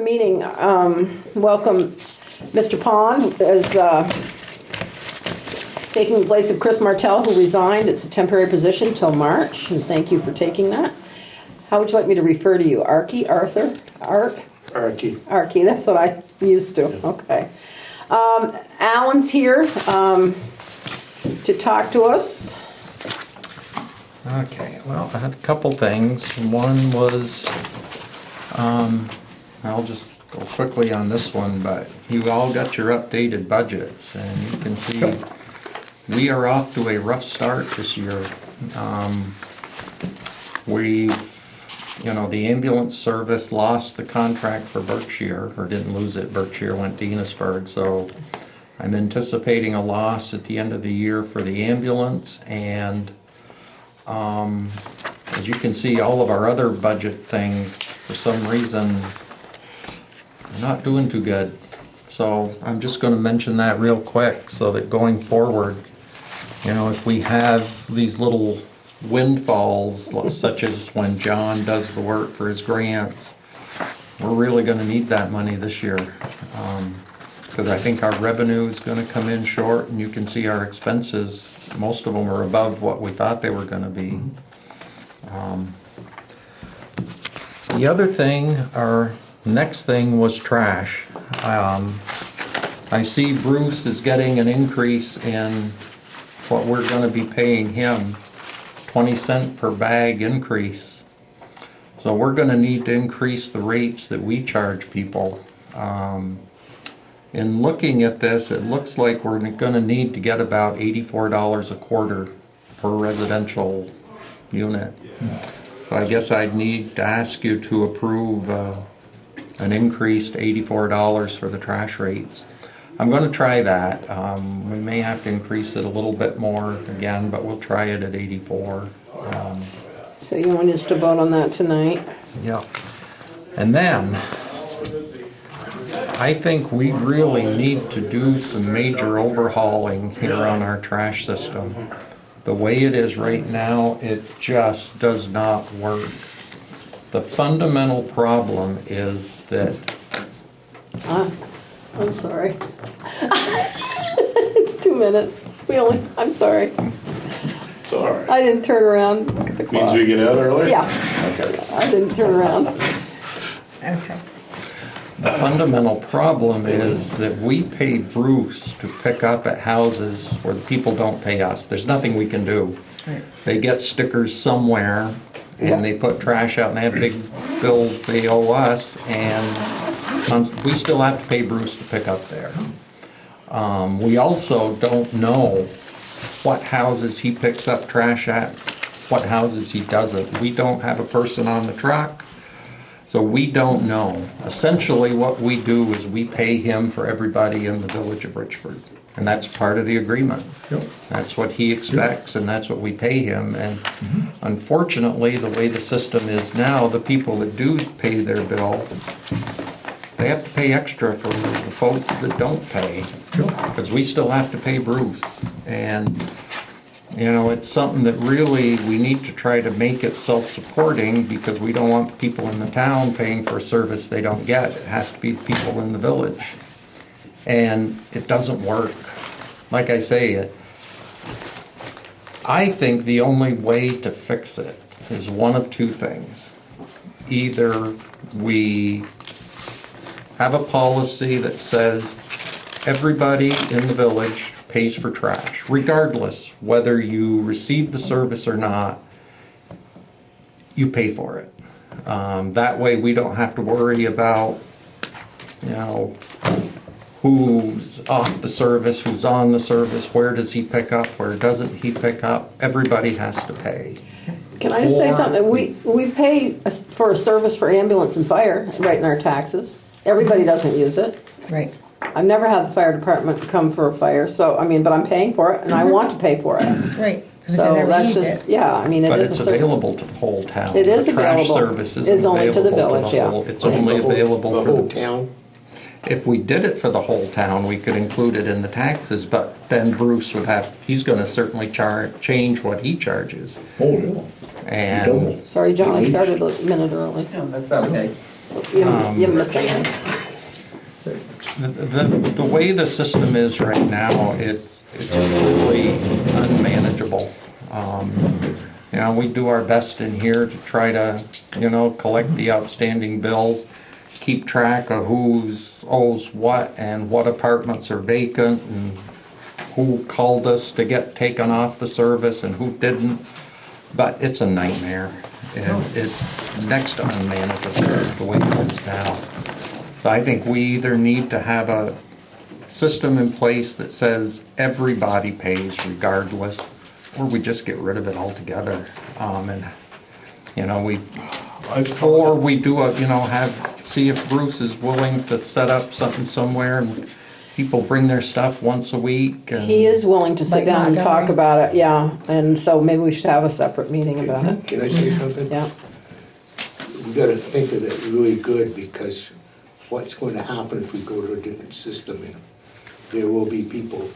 meeting. Welcome Mr. Pond as taking the place of Chris Martell, who resigned. It's a temporary position till March, and thank you for taking that. How would you like me to refer to you? Archie, Arthur, Art? Archie. Archie, that's what I'm used to. Okay. Alan's here to talk to us. Okay, well, I had a couple things. One was, I'll just go quickly on this one, but you all got your updated budgets, and you can see we are off to a rough start this year. The ambulance service lost the contract for Berkshire, or didn't lose it. Berkshire went to Enosburg, so I'm anticipating a loss at the end of the year for the ambulance, and as you can see, all of our other budget things, for some reason, are not doing too good. So I'm just going to mention that real quick so that going forward, if we have these little windfalls, such as when John does the work for his grants, we're really going to need that money this year. Because I think our revenue is going to come in short, and you can see our expenses, most of them are above what we thought they were going to be. The other thing, our next thing was trash. I see Bruce is getting an increase in what we're going to be paying him, 20-cent per bag increase. So we're going to need to increase the rates that we charge people. In looking at this, it looks like we're going to need to get about $84 a quarter per residential unit. So I guess I'd need to ask you to approve an increased $84 for the trash rates. I'm going to try that. We may have to increase it a little bit more again, but we'll try it at 84. So you want us to vote on that tonight? Yeah. And then I think we really need to do some major overhauling here on our trash system. The way it is right now, it just does not work. The fundamental problem is that... I'm sorry. It's 2 minutes. I'm sorry. It's all right. I didn't turn around. Look at the clock. Means we get out early? Yeah. Okay. I didn't turn around. Okay. The fundamental problem is that we pay Bruce to pick up at houses where the people don't pay us. There's nothing we can do. Right. They get stickers somewhere, and they put trash out, and they have big bills they owe us, and we still have to pay Bruce to pick up there. We also don't know what houses he picks up trash at, what houses he doesn't. We don't have a person on the truck. So we don't know. Essentially what we do is we pay him for everybody in the village of Richford. And that's part of the agreement. Yep. That's what he expects, and that's what we pay him. And unfortunately, the way the system is now, the people that do pay their bill, they have to pay extra for the folks that don't pay. Because we still have to pay Bruce. And it's something that really we need to try to make it self-supporting, because we don't want people in the town paying for a service they don't get. It has to be people in the village. And it doesn't work. Like I say, I think the only way to fix it is one of two things. Either we have a policy that says everybody in the village pays for trash, regardless whether you receive the service or not, you pay for it. That way we don't have to worry about, who's off the service, who's on the service, where does he pick up, where doesn't he pick up. Everybody has to pay. Can I just say something? We pay for a service for ambulance and fire right in our taxes. Everybody doesn't use it. Right. I've never had the fire department come for a fire, but I'm paying for it, and I want to pay for it. Right. So that's just, But it's it's a service. available to the whole town. It is the trash available. service Is only to the village, whole, yeah. It's only available the for whole town. If we did it for the whole town, we could include it in the taxes, but then Bruce he's going to certainly change what he charges. Oh, yeah. And Sorry, John, I started a minute early. No, that's okay. You haven't missed anything. The way the system is right now, it's really unmanageable. You know, we do our best in here to try to, you know, collect the outstanding bills, keep track of who's owes what and what apartments are vacant and who called us to get taken off the service and who didn't. But it's a nightmare. And it's next to unmanageable the way it is now. So I think we either need to have a system in place that says everybody pays regardless, or we just get rid of it altogether. And you know, or we do a, you know, see if Bruce is willing to set up something somewhere and people bring their stuff once a week. And He is willing to sit Like down and Montgomery. talk about it, yeah. And so maybe we should have a separate meeting about it. Can I say something? Yeah. We gotta think of it really good, because what's gonna happen if we go to a different system? And there will be people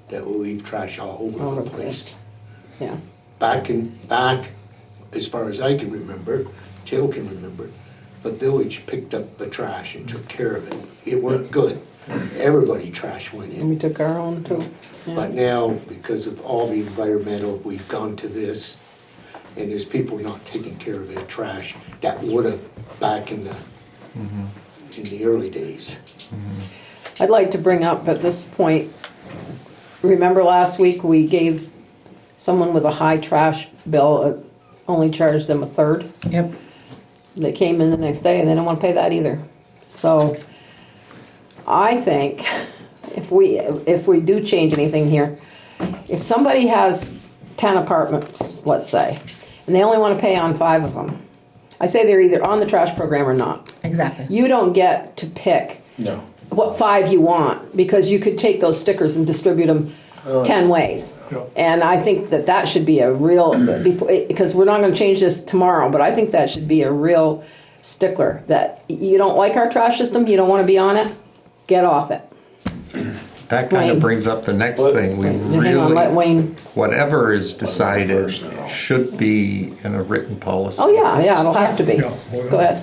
that will leave trash all All over over the place. Yeah. Back, as far as I can remember, Jill can remember, the village picked up the trash and took care of it. It worked good. Everybody trash went And we in. took our own too. Yeah. But now, because of all the environmental, we've gone to this, and there's people not taking care of their trash that would have back in the early days. I'd like to bring up at this point, remember last week we gave someone with a high trash bill, only charged them a third? Yep. They came in the next day and they don't want to pay that either. So I think if we do change anything here, if somebody has 10 apartments, let's say, and they only want to pay on 5 of them, I say they're either on the trash program or not. Exactly. You don't get to pick No. what 5 you want, because you could take those stickers and distribute them 10 ways. Yeah. And I think that should be a real, because we're not going to change this tomorrow, but I think that should be a real stickler, that you don't like our trash system, you don't want to be on it, get off it. that kind Wayne. of brings up the next thing. We Hang on, let really, Wayne. whatever is decided should be in a written policy. Oh, yeah, it'll have to be. Yeah. Go ahead.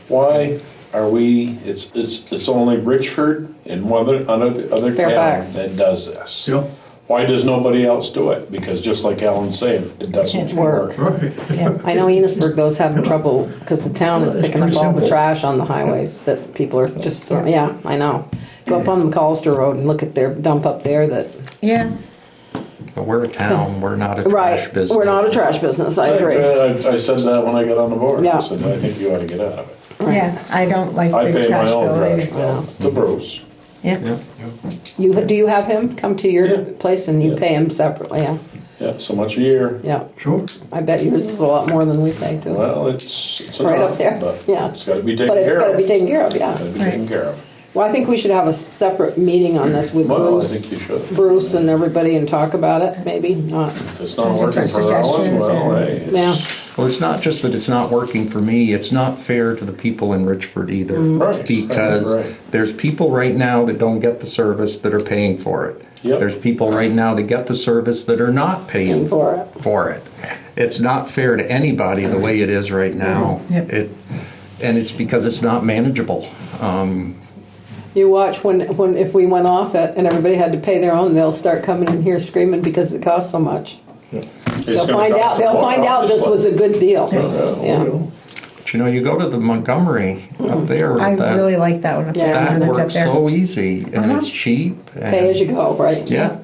Why are we, it's only Richford and one other Fairfax. town that does this? Yeah. Why does nobody else do it? Because just like Alan's saying, it doesn't Can't work. Right. Yeah. I know Enosburg those having trouble because the town is Well, it's picking up pretty all the simple. trash on the highways that people are just throwing. Yeah, I know. Go up on the McAllister Road and look at their dump up there that, Yeah. But we're a town, we're not a trash right, business. we're not a trash business, I agree. I said that when I got on the board. Yeah. I said, I think you ought to get out of it. Yeah. I don't like I the pay my trash own bill trash either. bill to Bruce. Yeah. Yeah. Do you have him come to your Yeah. place and you Yeah. pay him separately? Yeah, Yeah, so much a year. yeah. Sure. I bet yours is a lot more than we pay too. Well, it's Right enough, up there, but yeah. it's gotta be taken But it's care got to of. be taken care of, yeah. Gotta be taken care of. Well, I think we should have a separate meeting on this with Well, I Bruce. think you should. Bruce and everybody and talk about it, maybe, not, If it's not Send you working for for Alan, suggestions well, and- hey. it's- yeah. Well, it's not just that it's not working for me, it's not fair to the people in Richford either. Right. Because Right. there's people right now that don't get the service that are paying for it. Yep. There's people right now that get the service that are not paying Paying for it. for it. It's not fair to anybody the way it is right now. Yep. And it's because it's not manageable. You watch when if we went off it and everybody had to pay their own, they'll start coming in here screaming because it costs so much. It's They'll gonna find cost out. a They'll lot, find out this was a good deal. Yeah. But you know, you go to the Montgomery up there. I that, really like that one up there. Yeah. when I that lived up works there. so easy and Uh-huh. it's cheap. And, Pay as you go, right? Yeah.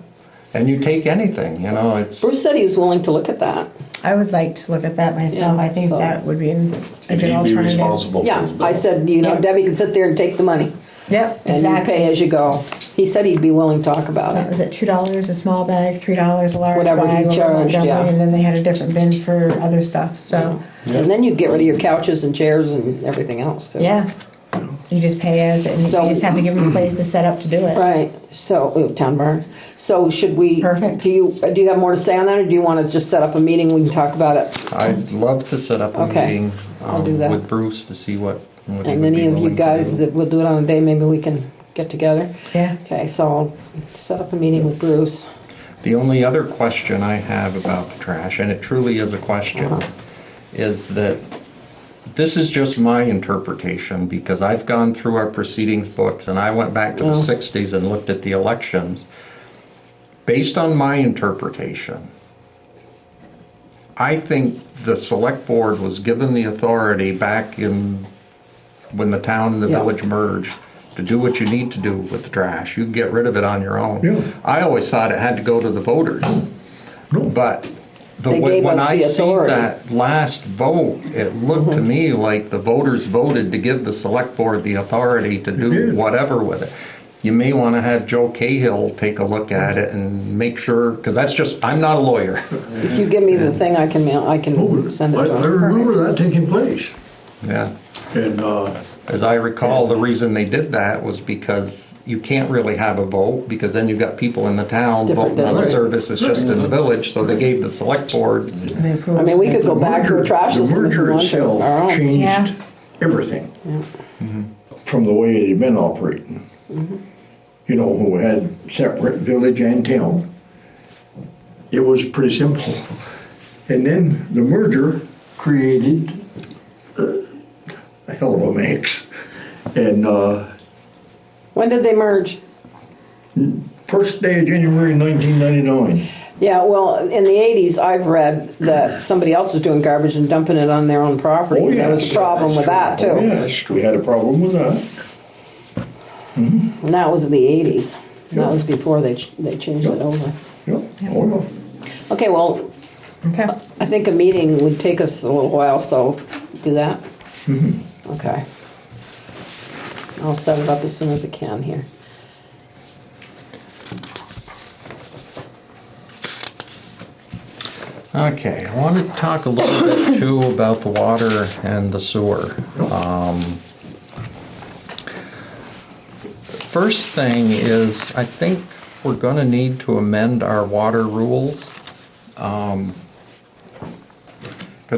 And you take anything, you know, it's... Bruce said he was willing to look at that. I would like to look at that myself. Yeah, I think so- that would be a And good he'd be alternative. responsible for Yeah, his bill. I said, you know, Yeah. Debbie can sit there and take the money Yep, and exactly. you pay as you go. He said he'd be willing to talk about it. Was it $2 a small bag, $3 a large Whatever he bag? over charged, Montgomery, yeah. And then they had a different bin for other stuff. So And then you'd get rid of your couches and chairs and everything else too. yeah, you just pay as, and So- you just have to give them a place to set up to do it. Right. So, town barn. So should we? Perfect. Do you have more to say on that, or do you want to just set up a meeting? We can talk about it. I'd love to set up a Okay. meeting I'll do that. with Bruce to see what he And would any be of you willing to guys do. that will do it on a day, maybe we can get together. Yeah. Okay. So I'll set up a meeting with Bruce. The only other question I have about the trash, and it truly is a question, Uh-huh. is that this is just my interpretation, because I've gone through our proceedings books and I went back to the 60s and looked at the elections. Based on my interpretation, I think the select board was given the authority back in when the town and the village merged to do what you need to do with the trash. You can get rid of it on your own. Yeah. I always thought it had to go to the voters. No. But They gave when us I the see authority. that last vote, it looked to me like the voters voted to give the select board the authority to do did. whatever with it. You may want to have Joe Cahill take a look at it and make sure, because that's just, I'm not a lawyer. If you give me the thing, I can send it I to them. remember that taking place. Yeah. And, As I recall, the reason they did that was because you can't really have a vote, because then you've got people in the town Different voting on the districts. service that's just in the village, so they gave the select board. They approve. I mean, we could go back to a trash the system if we merger want to. itself Our own. changed Yeah. everything from the way it had been operating. You know, when we had separate village and town, it was pretty simple. And then the merger created a hell of a mix. And When did they merge? first day of January 1999. Yeah, well, in the 80s, I've read that somebody else was doing garbage and dumping it on their own property. Oh, and there was yes, a problem with that, Oh, too. yes, we had a problem with that. And that was in the 80s. That was before they changed it over. Yep. Oh, yeah. Okay, well, Okay. I think a meeting would take us a little while, so do that? Okay. I'll set it up as soon as I can here. Okay, I want to talk a little bit too about the water and the sewer. First thing is, I think we're going to need to amend our water rules. Because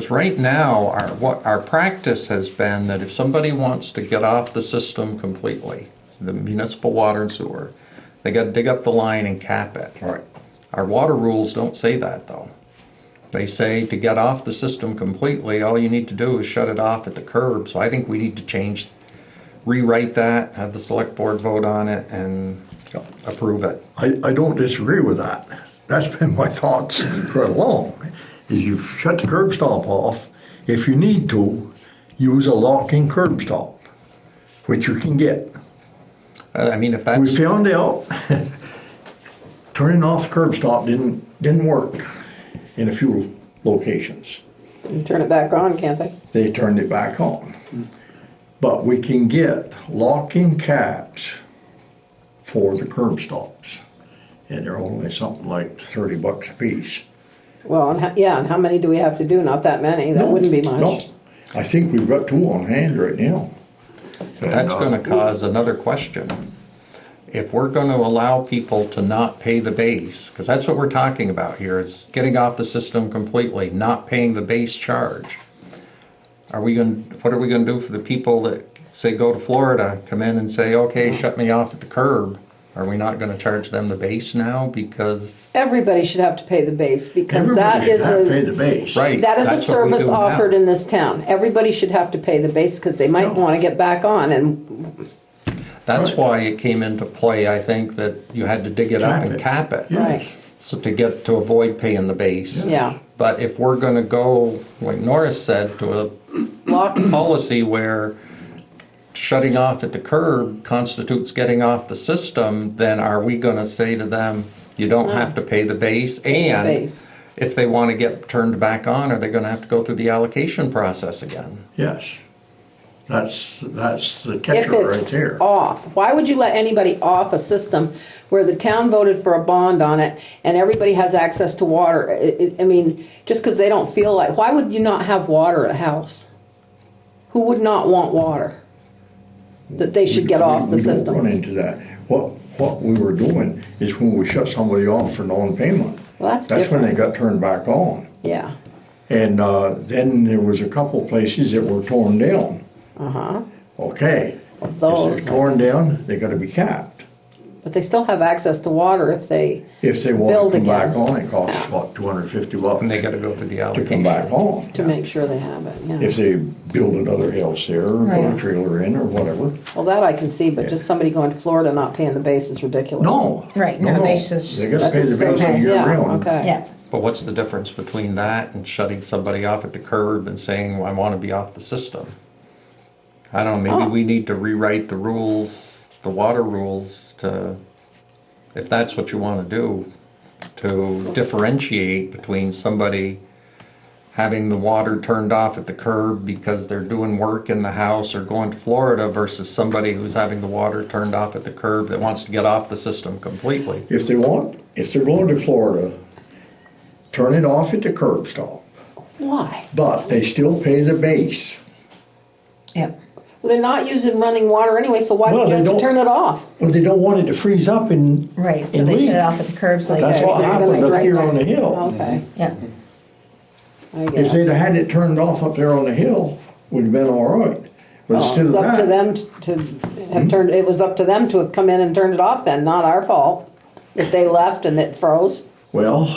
right now, our practice has been that if somebody wants to get off the system completely, the municipal water and sewer, they got to dig up the line and cap it. Right. Our water rules don't say that, though. They say to get off the system completely, all you need to do is shut it off at the curb. So I think we need to rewrite that, have the select board vote on it, and Yep. approve it. I don't disagree with that. That's been my thoughts right along. Is you shut the curb stop off. If you need to, use a locking curb stop, which you can get. I mean, if We that's, found out turning off the curb stop didn't work in a few locations. You turn it back on, can't they? They turned it back on. But we can get locking caps for the curb stops. And they're only something like $30 a piece. Well, and how many do we have to do? Not that many. That wouldn't be much. No, I think we've got 2 on hand right now. that's going to cause another question. If we're going to allow people to not pay the base, because that's what we're talking about here, is getting off the system completely, not paying the base charge. What are we going to do for the people that say go to Florida, come in and say, okay, shut me off at the curb? Are we not going to charge them the base now because? Everybody should have to pay the base because Everybody that should is have to pay the base. Right. that is a that's what we service do now. offered in this town. Everybody should have to pay the base because they might want to get back on. And That's why it came into play, I think, that you had to dig it up and cap it. Yeah. right, So to avoid paying the base. yeah, But if we're going to go, like Norris said, to a locking. policy where shutting off at the curb constitutes getting off the system, then are we going to say to them, you don't have to pay the base? And base. if they want to get turned back on, are they going to have to go through the allocation process again? Yes. That's the If catcher right it's there. off, why would you let anybody off a system where the town voted for a bond on it and everybody has access to water? I mean, just because they don't feel like, why would you not have water at a house? Who would not want water? That they should get off the We don't system. run into that. What we were doing is when we shut somebody off for non-payment. Well, that's when different. they got turned back on. Yeah. And then there was a couple places that were torn down. Uh-huh. Okay. Those. If they're torn down, they gotta be capped. But they still have access to water if they, If they Build want to come again. back on, it costs about $250 And they gotta go through the to allocation. come back on. to make sure they have it, yeah. If they build another house there, or put a Right. trailer in, or whatever. Well, that I can see, but just somebody going to Florida not paying the base is ridiculous. No. Right, no, they should- They gotta That's pay a the base service, year yeah, round. okay. Yeah, But what's the difference between that and shutting somebody off at the curb and saying, well, I wanna be off the system? I don't know, maybe Oh. we need to rewrite the rules, the water rules to, if that's what you wanna do, to differentiate between somebody having the water turned off at the curb because they're doing work in the house or going to Florida versus somebody who's having the water turned off at the curb that wants to get off the system completely. If they're going to Florida, turn it off at the curb stop, Why? but they still pay the base. yeah. Well, they're not using running water anyway, so why Well, would you they have to don't- turn it off? But they don't want it to freeze up and Right, so and they leak. shut it off at the curb so they That's Okay, what so they're happened gonna up here drink- on the hill. Okay, Yeah, I If guess. they'd have had it turned off up there on the hill, would have been all right. But Well, instead it's of up to that, them to have turned, it was up to them to have come in and turned it off then, not our fault. If they left and it froze. well,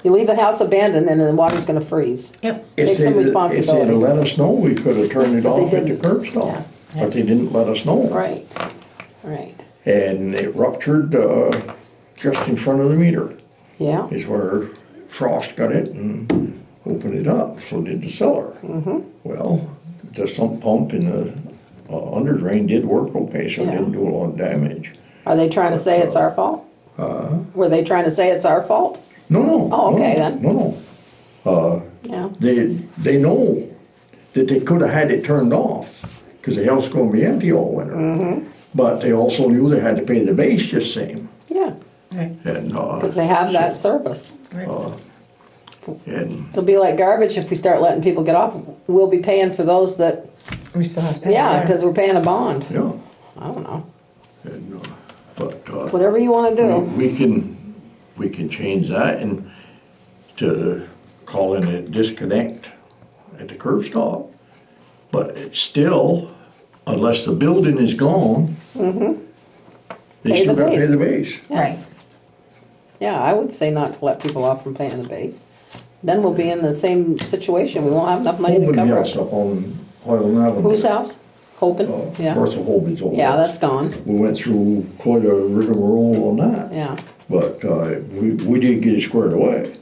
You leave a house abandoned and the water's gonna freeze. yep, if Take some they'd responsibility. have let us know, we could have turned it But they off at the didn't. curb stop. Yeah. But they didn't let us know. Right, right. And it ruptured just in front of the meter. Yeah, Is where frost got it and opened it up. So did the cellar. Well, the sump pump in the under drain did work okay, so it Yeah. didn't do a lot of damage. are they trying to say it's our fault? Were they trying to say it's our fault? No. Oh, okay, no, then. No. Yeah, They know that they could have had it turned off because the house is going to be empty all winter. But they also knew they had to pay the base just same. yeah, right, And because they have that service. right. and It'll be like garbage if we start letting people get off. We'll be paying for those that, We still have to pay. yeah, because we're paying a bond. yeah. I don't know. And, but Whatever you want to do. we can change that and to call in a disconnect at the curb stop. But it's still, unless the building is gone, they Pay still the gotta pay base. the base. Right, Yeah, I would say not to let people off from paying the base. Then we'll be in the same situation. We won't have enough money to Holden cover House it. up on Highland Avenue. Whose house? Hopen? Yeah. Bertha Holden's old Yeah, house. that's gone. We went through quite a rigmarole on that. Yeah. But we did get it squared away.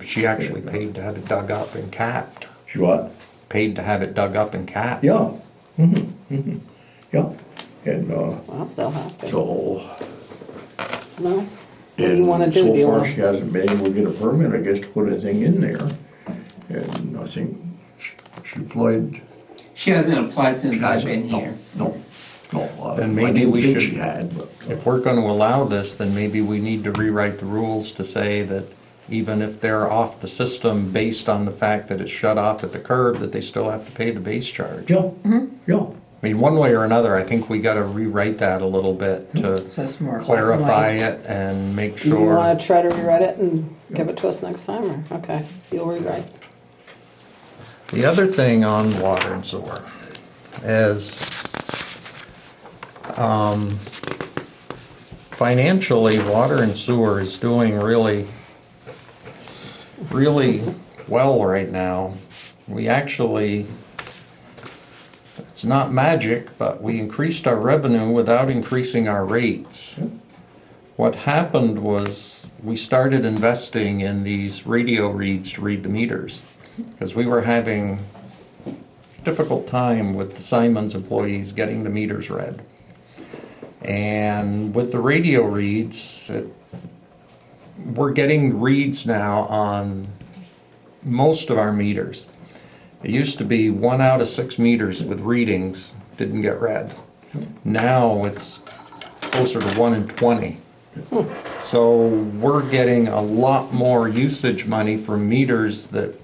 She actually paid to have it dug up and capped. She what? Paid to have it dug up and capped. Yeah. Yeah. And Well, they'll have to. so. No? What do you want to do? Do So you far, want she hasn't been able to get a permit, I guess, to put anything in there. And I think she applied. She hasn't applied since I've hasn't. been No, here. No. Then I maybe didn't we think should- she had, but. If we're gonna allow this, then maybe we need to rewrite the rules to say that even if they're off the system based on the fact that it's shut off at the curb, that they still have to pay the base charge. Yeah, yeah. I mean, one way or another, I think we gotta rewrite that a little bit to so it's more. clarify white. it and make Do you want sure. to try to rewrite it and give it to us next time? Or okay, you'll rewrite. The other thing on water and sewer is, financially, water and sewer is doing really well right now. We actually, it's not magic, but we increased our revenue without increasing our rates. What happened was we started investing in these radio reads to read the meters because we were having a difficult time with the Simons employees getting the meters read. And with the radio reads, we're getting reads now on most of our meters. It used to be 1 out of 6 meters with readings didn't get read. Now it's closer to 1 in 20. So we're getting a lot more usage money for meters that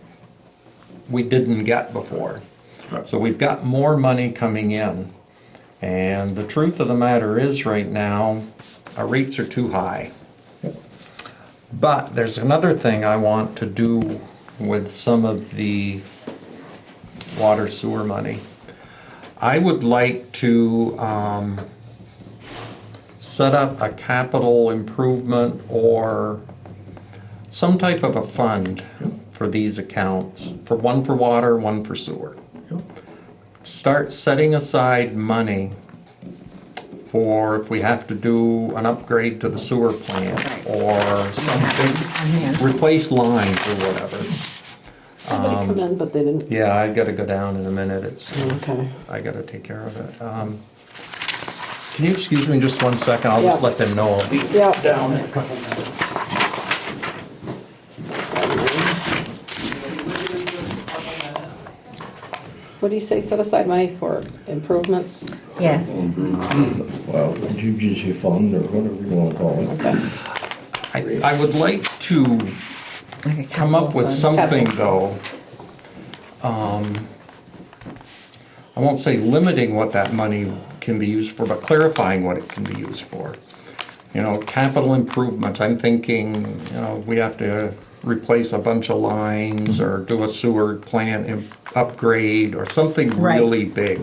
we didn't get before. So we've got more money coming in. And the truth of the matter is right now, our rates are too high. But there's another thing I want to do with some of the water sewer money. I would like to set up a capital improvement or some type of a fund for these accounts, for one for water, one for sewer. Yep. Start setting aside money for if we have to do an upgrade to the sewer plant or something, replace lines or whatever. Somebody come in, but they didn't. Yeah, I gotta go down in a minute. Okay. I gotta take care of it. Can you excuse me just 1 second? I'll just Yeah. let them know I'll be Yeah. down in a couple minutes. What do you say, set aside money for improvements? Yeah, Well, contingency fund or whatever you wanna call it. Okay. I would like to like a come up with capital fund. something though. I won't say limiting what that money can be used for, but clarifying what it can be used for. You know, capital improvements, I'm thinking, you know, we have to replace a bunch of lines or do a sewer plant upgrade or something Right. really big.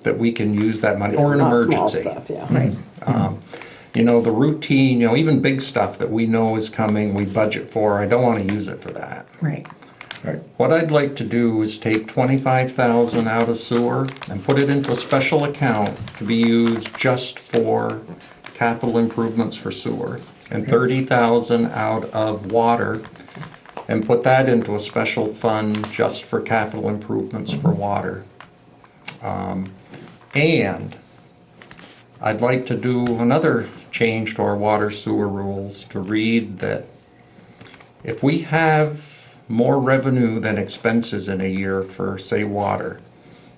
That we can use that money, or an Not small emergency. stuff, yeah. Right. You know, the routine, you know, even big stuff that we know is coming, we budget for, I don't want to use it for that. Right. Right. What I'd like to do is take 25,000 out of sewer and put it into a special account to be used just for capital improvements for sewer, and 30,000 out of water and put that into a special fund just for capital improvements for water. And I'd like to do another change to our water sewer rules to read that if we have more revenue than expenses in a year for, say, water,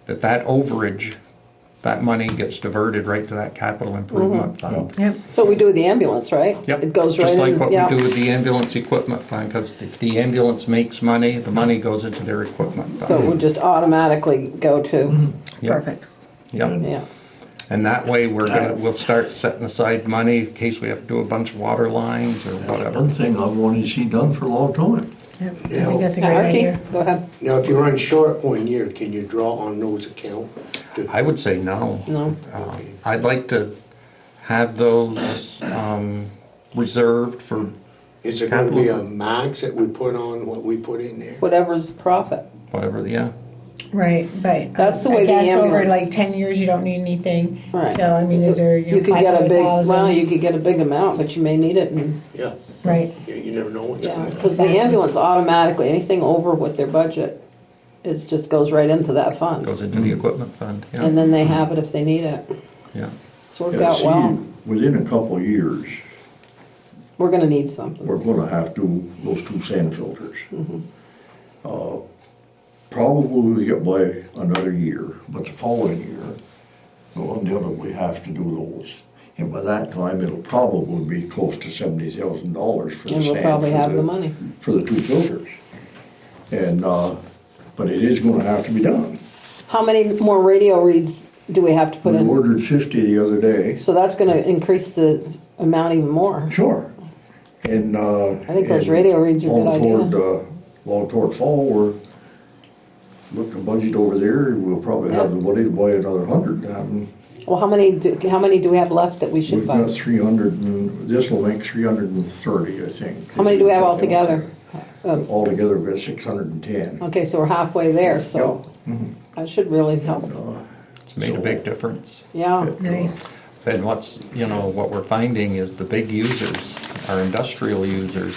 that overage, that money gets diverted right to that capital improvement fund. Yep. So we do with the ambulance, right? Yep. It goes right in. Just like what we yeah. do with the ambulance equipment fund, because if the ambulance makes money, the money goes into their equipment fund. So it would just automatically go to, Yep. Perfect. Yep. yeah. And that way, we'll start setting aside money in case we have to do a bunch of water lines or That's whatever. one thing I wanted to see done for a long time. Yep. I Yeah. think that's a Yeah, great Archie, idea. go ahead. Now, if you run short 1 year, can you draw on those accounts? I would say no. No. I'd like to have those reserved for Is there gonna be a max that we put on what we put in there? Whatever's the profit. whatever, yeah. Right, but. That's the way I the guess over ambulance- like 10 years, you don't need anything. Right. So, I mean, is there, You could get a big, 500,000? well, you could get a big amount, but you may need it and, Yeah, Right, yeah, you never know what's yeah, going on. because the ambulance automatically, anything over with their budget, it just goes right into that fund. Goes into the equipment fund, yeah. And then they have it if they need it. Yeah. It's worked Yeah, out see, well. within a couple of years, We're gonna need something. we're gonna have to, those 2 sand filters. Mm-hmm. Probably we get by another year, but the following year, we'll undoubtedly have to do those. And by that time, it'll probably be close to $70,000 for the And sand. we'll probably for have the money. For the 2 filters. And, but it is gonna have to be done. How many more radio reads do we have to put We in? ordered 50 the other day. So that's gonna increase the amount even more. Sure. And, I think those radio reads are a good idea. Long toward fall, we're looking at budget over there, we'll probably have the money to buy another 100. Well, how many do we have left that we should We've buy? got 300 and, this will make 330, I think. How many do we have altogether? Altogether, we've got 610. Okay, so we're halfway there, so Yep. that should really help. It's made a big difference. Yeah, nice. And what we're finding is the big users, our industrial users,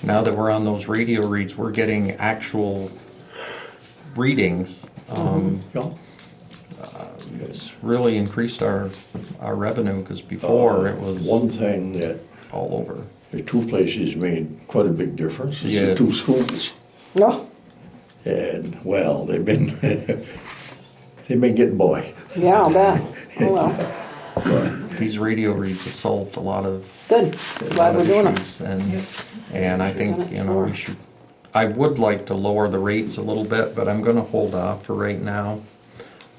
now that we're on those radio reads, we're getting actual readings. Yeah. It's really increased our revenue, because before it was One thing that all over. the 2 places made quite a big difference is Yeah. the 2 schools. no, And, well, they've been, they've been getting by. yeah, I'll bet. Oh well, But These radio reads have solved a lot of good, glad we're doing it. issues, and I think, we should, I would like to lower the rates a little bit, but I'm gonna hold off for right now.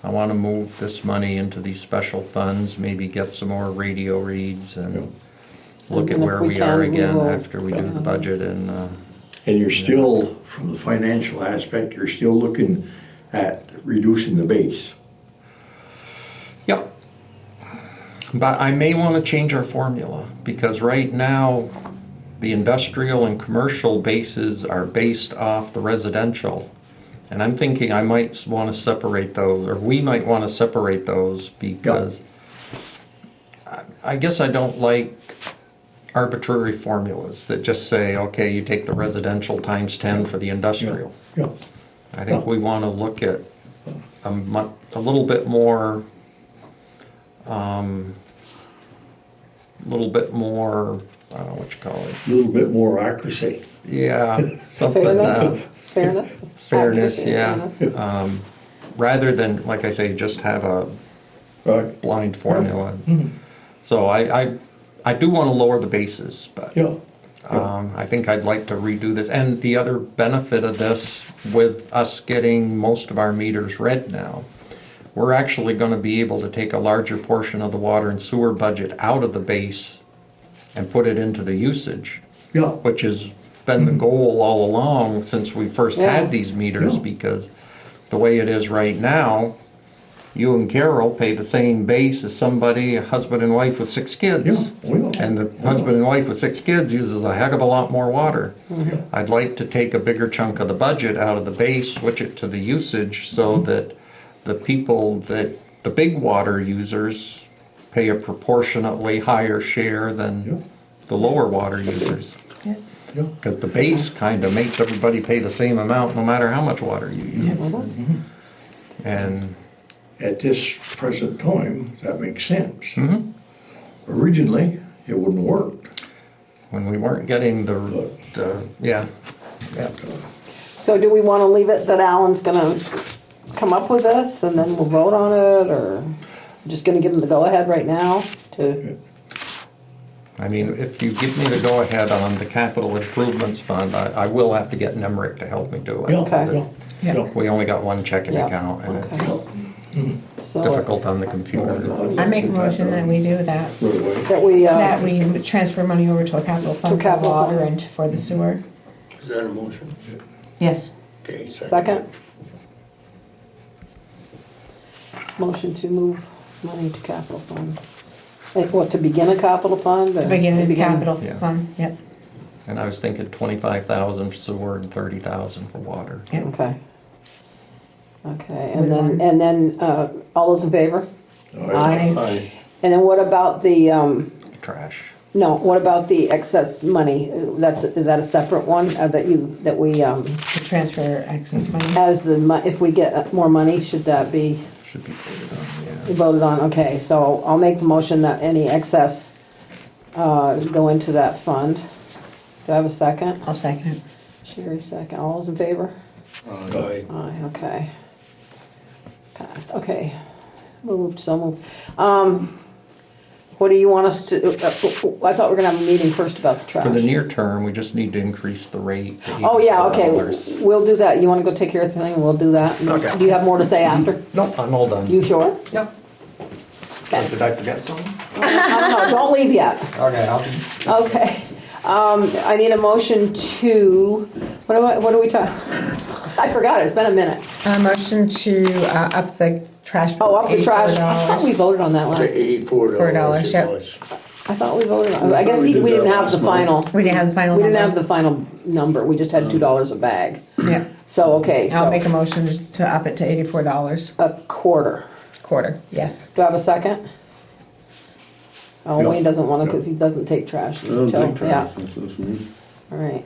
I wanna move this money into these special funds, maybe get some more radio reads and look at And if where we we are can, we again will after we do the budget and, And you're still, from the financial aspect, you're still looking at reducing the base. yep. But I may want to change our formula, because right now, the industrial and commercial bases are based off the residential. And I'm thinking I might want to separate those, or we might want to separate those, because I guess I don't like arbitrary formulas that just say, okay, you take the residential times 10 for the industrial. Yeah. I think we want to look at a little bit more, I don't know what you call it. A little bit more accuracy. Yeah, something. Fairness? Fairness, Accuracy, yeah. fairness. Rather than, like I say, just have a Right. blind formula. Mhm. So I do want to lower the bases, but Yeah. I think I'd like to redo this. And the other benefit of this, with us getting most of our meters read now, we're actually going to be able to take a larger portion of the water and sewer budget out of the base and put it into the usage, Yeah. which has been the goal all along since we first Yeah. had these meters, Yeah. because the way it is right now, you and Carol pay the same base as somebody, a husband and wife with 6 kids. Yeah. Oh, yeah. And the husband and wife with 6 kids uses a heck of a lot more water. Yeah. I'd like to take a bigger chunk of the budget out of the base, switch it to the usage, so that the people that, the big water users, pay a proportionately higher share than the lower water users. Yeah. Yeah. Because the base kind of makes everybody pay the same amount no matter how much water you use. And At this present time, that makes sense. mhm, Originally, it wouldn't work. when we weren't getting the yeah. So do we want to leave it that Alan's gonna come up with this and then we'll vote on it, or just gonna give him the go-ahead right now to? I mean, if you give me the go-ahead on the capital improvements fund, I will have to get Nemrick to help me do it. Yeah. Okay. Yeah. Yeah. Yeah. We only got one checking Yeah, account, and okay. it's So difficult on the computer. I make a motion that we do that. Right away. that we, That we transfer money over to a capital fund for capital water fund. and for the sewer. Is that a motion? Yes. Okay, second? Motion to move money to capital fund. Like what, to begin a capital fund? or To begin a capital Yeah. fund, yep. And I was thinking 25,000 for sewer and 30,000 for water. Yep. Okay. Okay, and then, all those in favor? Aye. Aye. And then what about the, Trash. no, what about the excess money? Is that a separate one that we, To transfer excess money. as if we get more money, should that be Should be voted on, yeah. voted on? Okay, so I'll make the motion that any excess, go into that fund. Do I have a second? I'll second it. Sherry second. All those in favor? Aye. Aye, okay. Passed, okay. So moved. What do you want us to, I thought we were gonna have a meeting first about the trash. For the near term, we just need to increase the rate to Oh, yeah, okay, $84. we'll do that. You wanna go take care of the thing and we'll do that? Okay. Do you have more to say after? Nope, I'm all done. You sure? Yep. Okay. Did I forget something? No, don't leave yet. Okay, I'll be. Okay. I need a motion to, what are we talking? I forgot, it's been a minute. Motion to up the trash. Oh, up the trash. I thought we $84. voted on that To last. $84 it yep. was. I thought we voted on, I guess we did didn't that have the last final. We didn't have the final We didn't number. have the final number, we just had $2 a bag. Yeah. So, okay, I'll make a so motion to up it to $84 a quarter. quarter, yes. Do I have a second? Oh, No. Wayne doesn't want to No. because he doesn't take trash. I don't until- think trash, that's just me. Yeah, all right.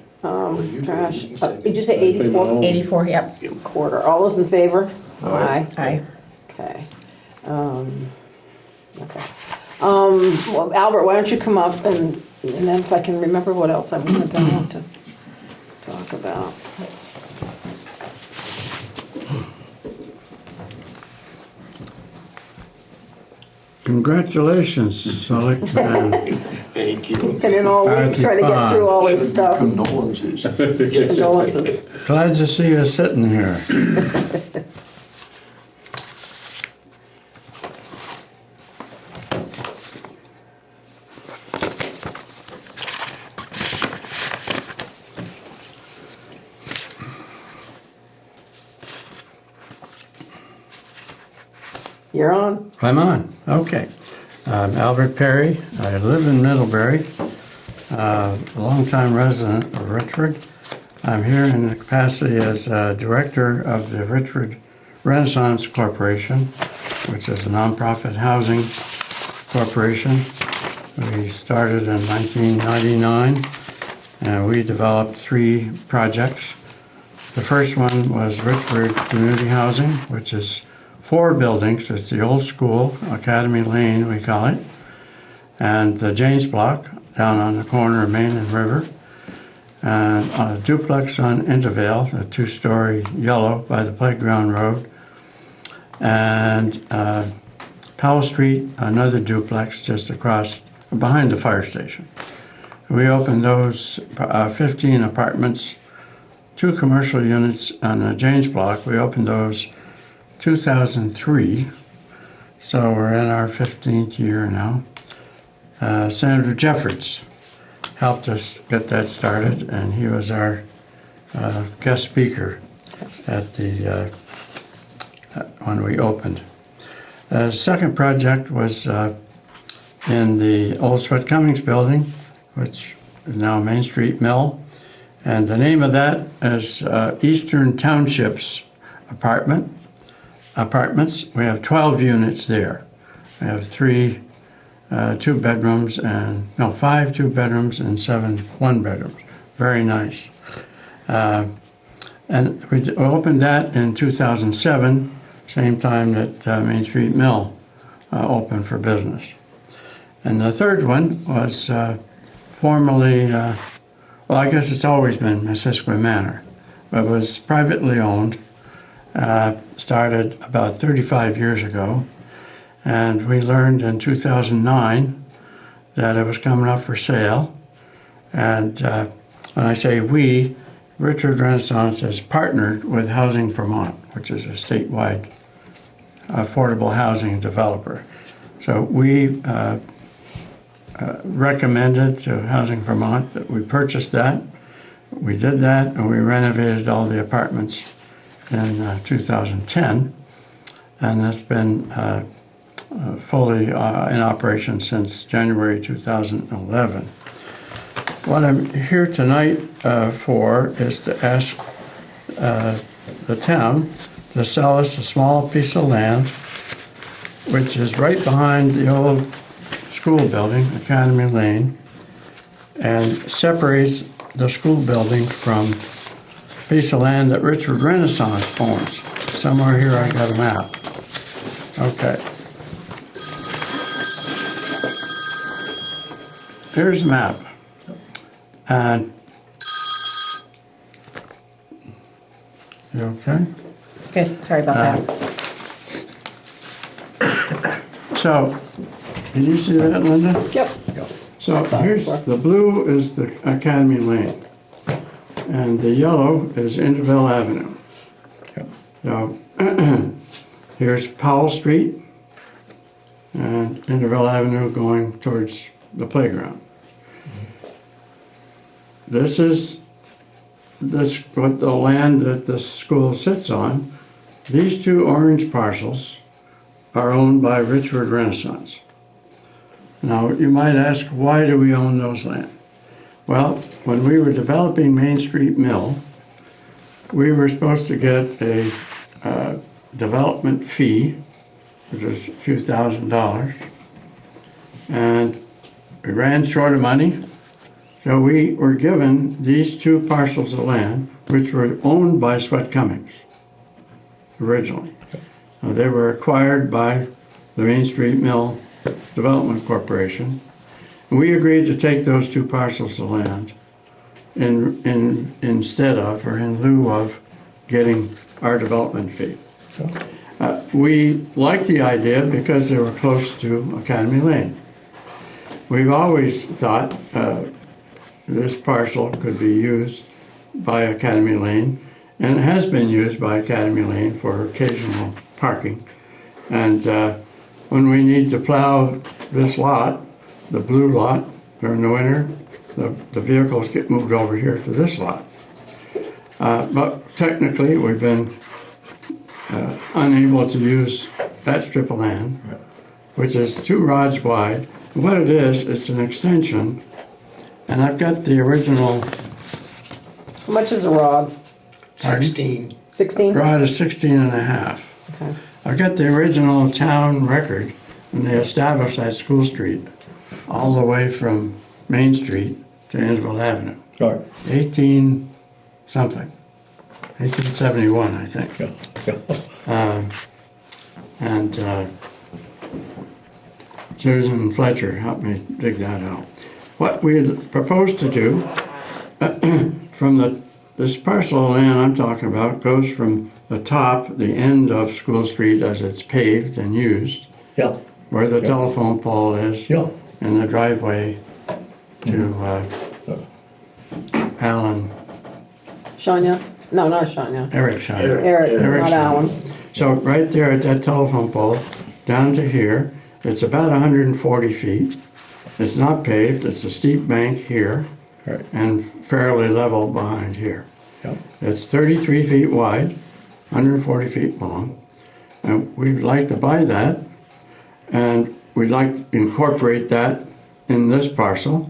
you did. Trash, You said did you say I think 84? no. 84, yep. Quarter. All those in favor? Aye. Aye. Okay. Okay. Well, Albert, why don't you come up and then if I can remember what else I'm going to want to talk about. Congratulations, Selectman. Thank you. Been in all week trying to get through all this stuff. Condolences. Yes. Condolences. Glad to see you sitting here. You're on. I'm on. Okay. I'm Albert Perry. I live in Middlebury, a longtime resident of Richford. I'm here in the capacity as director of the Richford Renaissance Corporation, which is a nonprofit housing corporation. We started in 1999, and we developed 3 projects. The first one was Richford Community Housing, which is 4 buildings. It's the old school, Academy Lane we call it, and the Janes Block down on the corner of Main and River, and a duplex on Intervale, a 2-story yellow by the Playground Road, and Powell Street, another duplex just across, behind the fire station. We opened those 15 apartments, 2 commercial units on the Janes Block. We opened those 2003, so we're in our 15th year now. Senator Jeffords helped us get that started, and he was our guest speaker at the when we opened. The second project was in the old Sweat Cummings building, which is now Main Street Mill, and the name of that is Eastern Townships Apartments. We have 12 units there. We have 5 2-bedrooms and 7 1-bedrooms. Very nice. And we opened that in 2007, same time that Main Street Mill opened for business. And the third one was formerly, well, I guess it's always been Missisquoi Manor, but it was privately owned, started about 35 years ago, and we learned in 2009 that it was coming up for sale. And when I say we, Richford Renaissance has partnered with Housing Vermont, which is a statewide affordable housing developer. So we recommended to Housing Vermont that we purchase that. We did that, and we renovated all the apartments in 2010, and that's been fully in operation since January 2011. What I'm here tonight for is to ask the town to sell us a small piece of land, which is right behind the old school building, Academy Lane, and separates the school building from a piece of land that Richford Renaissance owns. Somewhere here I got a map. Okay. Here's a map. And you okay? Okay, sorry about that. So, can you see that, Linda? Yep. So That's all. here's, the blue is the Academy Lane, and the yellow is Intervale Avenue. So here's Powell Street and Intervale Avenue going towards the playground. This is what the land that the school sits on. These 2 orange parcels are owned by Richford Renaissance. Now, you might ask, why do we own those land? Well, when we were developing Main Street Mill, we were supposed to get a development fee, which was a few $1,000s, and we ran short of money, so we were given these 2 parcels of land, which were owned by Sweat Cummings originally. They were acquired by the Main Street Mill Development Corporation. And we agreed to take those 2 parcels of land instead of, or in lieu of, getting our development fee. We liked the idea because they were close to Academy Lane. We've always thought this parcel could be used by Academy Lane, and it has been used by Academy Lane for occasional parking. And when we need to plow this lot, the blue lot, during the winter, the vehicles get moved over here to this lot. But technically, we've been unable to use that strip of land. which is 2 rods wide. What it is, it's an extension, and I've got the original How much is a rod? 16. 16? rod is 16 and a half. Okay. I've got the original town record when they established that School Street, all the way from Main Street to Annville Avenue. All right, 18 something, 1871, I think. yeah. And Susan Fletcher helped me dig that out. What we had proposed to do from this parcel of land I'm talking about goes from the top, the end of School Street as it's paved and used, Yeah, where the telephone pole is, yeah. and the driveway to Alan, Shania? No, not Shania. Eric Shine. Eric, Eric not Shania. Alan. So right there at that telephone pole, down to here, it's about 140 feet. It's not paved, it's a steep bank here, Right. and fairly level behind here. Yeah. It's 33 feet wide, 140 feet long, and we'd like to buy that, and we'd like to incorporate that in this parcel,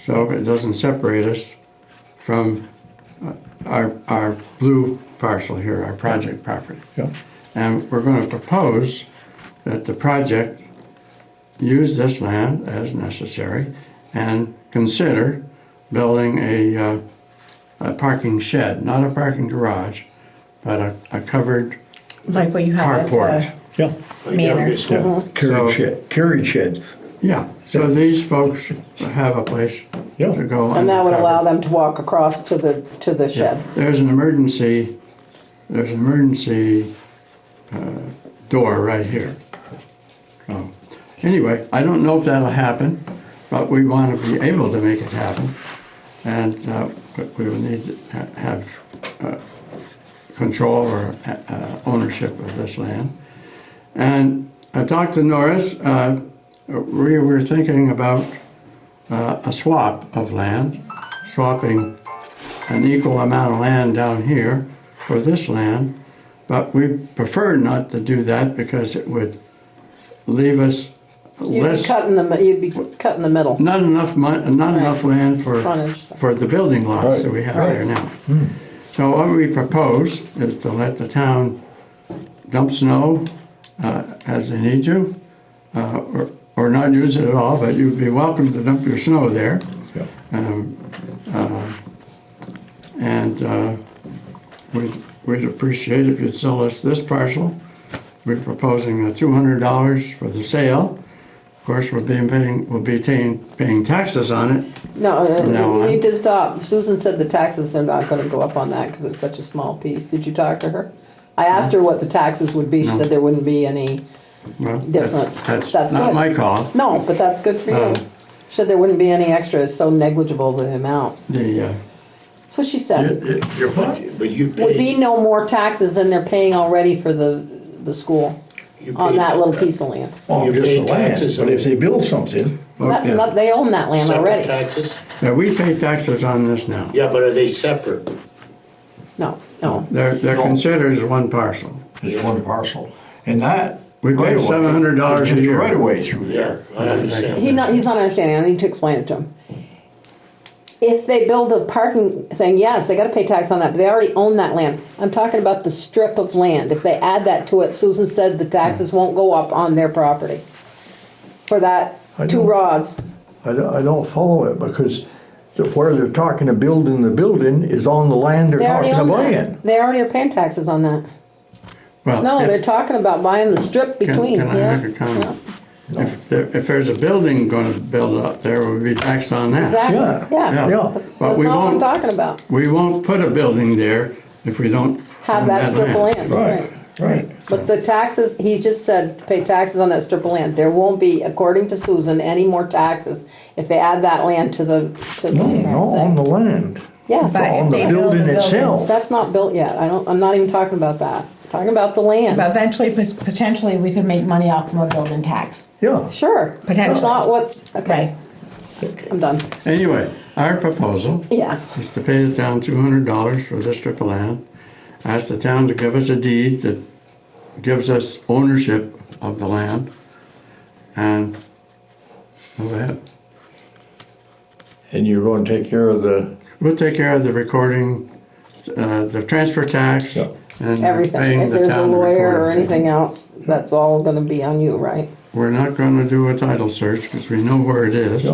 so it doesn't separate us from our blue parcel here, our project property. Yeah. And we're going to propose that the project use this land as necessary and consider building a parking shed, not a parking garage, but a covered Like what you have carport. at Yeah, Like Manor. down this one. yeah. Carriage sheds. Yeah, so these folks have a place Yeah. to go. And that would undercover. allow them to walk across to the Yeah. shed. There's an emergency door right here. So, anyway, I don't know if that'll happen, but we want to be able to make it happen. And we will need to have control or ownership of this land. And I talked to Norris. We were thinking about a swap of land, swapping an equal amount of land down here for this land, but we prefer not to do that because it would leave us You'd be less, cutting the middle. not enough land Frontage. for the building lots Right, that we have right. there now. So what we propose is to let the town dump snow as they need to, or not use it at all, but you'd be welcome to dump your snow there. Yeah. We'd appreciate if you'd sell us this parcel. We're proposing $200 for the sale. Of course, we'll be paying taxes on it. No, No, you I'm- need to stop. Susan said the taxes are not going to go up on that because it's such a small piece. Did you talk to her? I asked her what the taxes would be. She No. said there wouldn't be any. Well, Difference. That's That's not good. my call. No, but that's good for you. Oh. She said there wouldn't be any extra. It's so negligible, the amount. That's what she said. But you Would be pay, no more taxes than they're paying already for the school you on pay- that little piece of land. Oh, You just pay the land, taxes but on if they build something, That's yeah. not, they own that land separate already. taxes? Yeah, we pay taxes on this now. Yeah, but are they separate? No, no. They're No. considered as one parcel. it's one parcel. And that. We pay right-of-way $700 is a just year. right away through Yeah, there. I understand. He's not understanding. I need to explain it to him. If they build a parking thing, yes, they got to pay tax on that, but they already own that land. I'm talking about the strip of land. If they add that to it, Susan said the taxes won't go up on their property for that I 2 know. rods. I don't follow it because where they're talking of building the building is on the land they're They already talking own of that. buying. They already are paying taxes on that. Well, No, if- they're talking about buying the strip between. Can I yeah. make a comment? Yeah. If there's a building going to build up there, we'll be taxed on that. Exactly. Yeah. Yes. Yeah. That's, But that's we not what I'm won't- talking about. We won't put a building there if we don't Have own that strip of land. Right, right. But the taxes, he just said to pay taxes on that strip of land. There won't be, according to Susan, any more taxes if they add that land to the No, on the land. Yes. But On if the they build building a building- itself. That's not built yet. I'm not even talking about that. I'm talking about the land. But eventually, potentially, we could make money off from a building tax. Yeah. Sure. Potentially. That's not what, okay, Right. I'm done. Anyway, our proposal Yes. is to pay the town $200 for this strip of land. Ask the town to give us a deed that gives us ownership of the land. and move ahead. And you're gonna take care of the, We'll take care of the recording, the transfer tax, Yeah. and Everything. paying If the there's a town lawyer or recording fee. anything else, that's all gonna be on you, right? We're not gonna do a title search because we know where it is.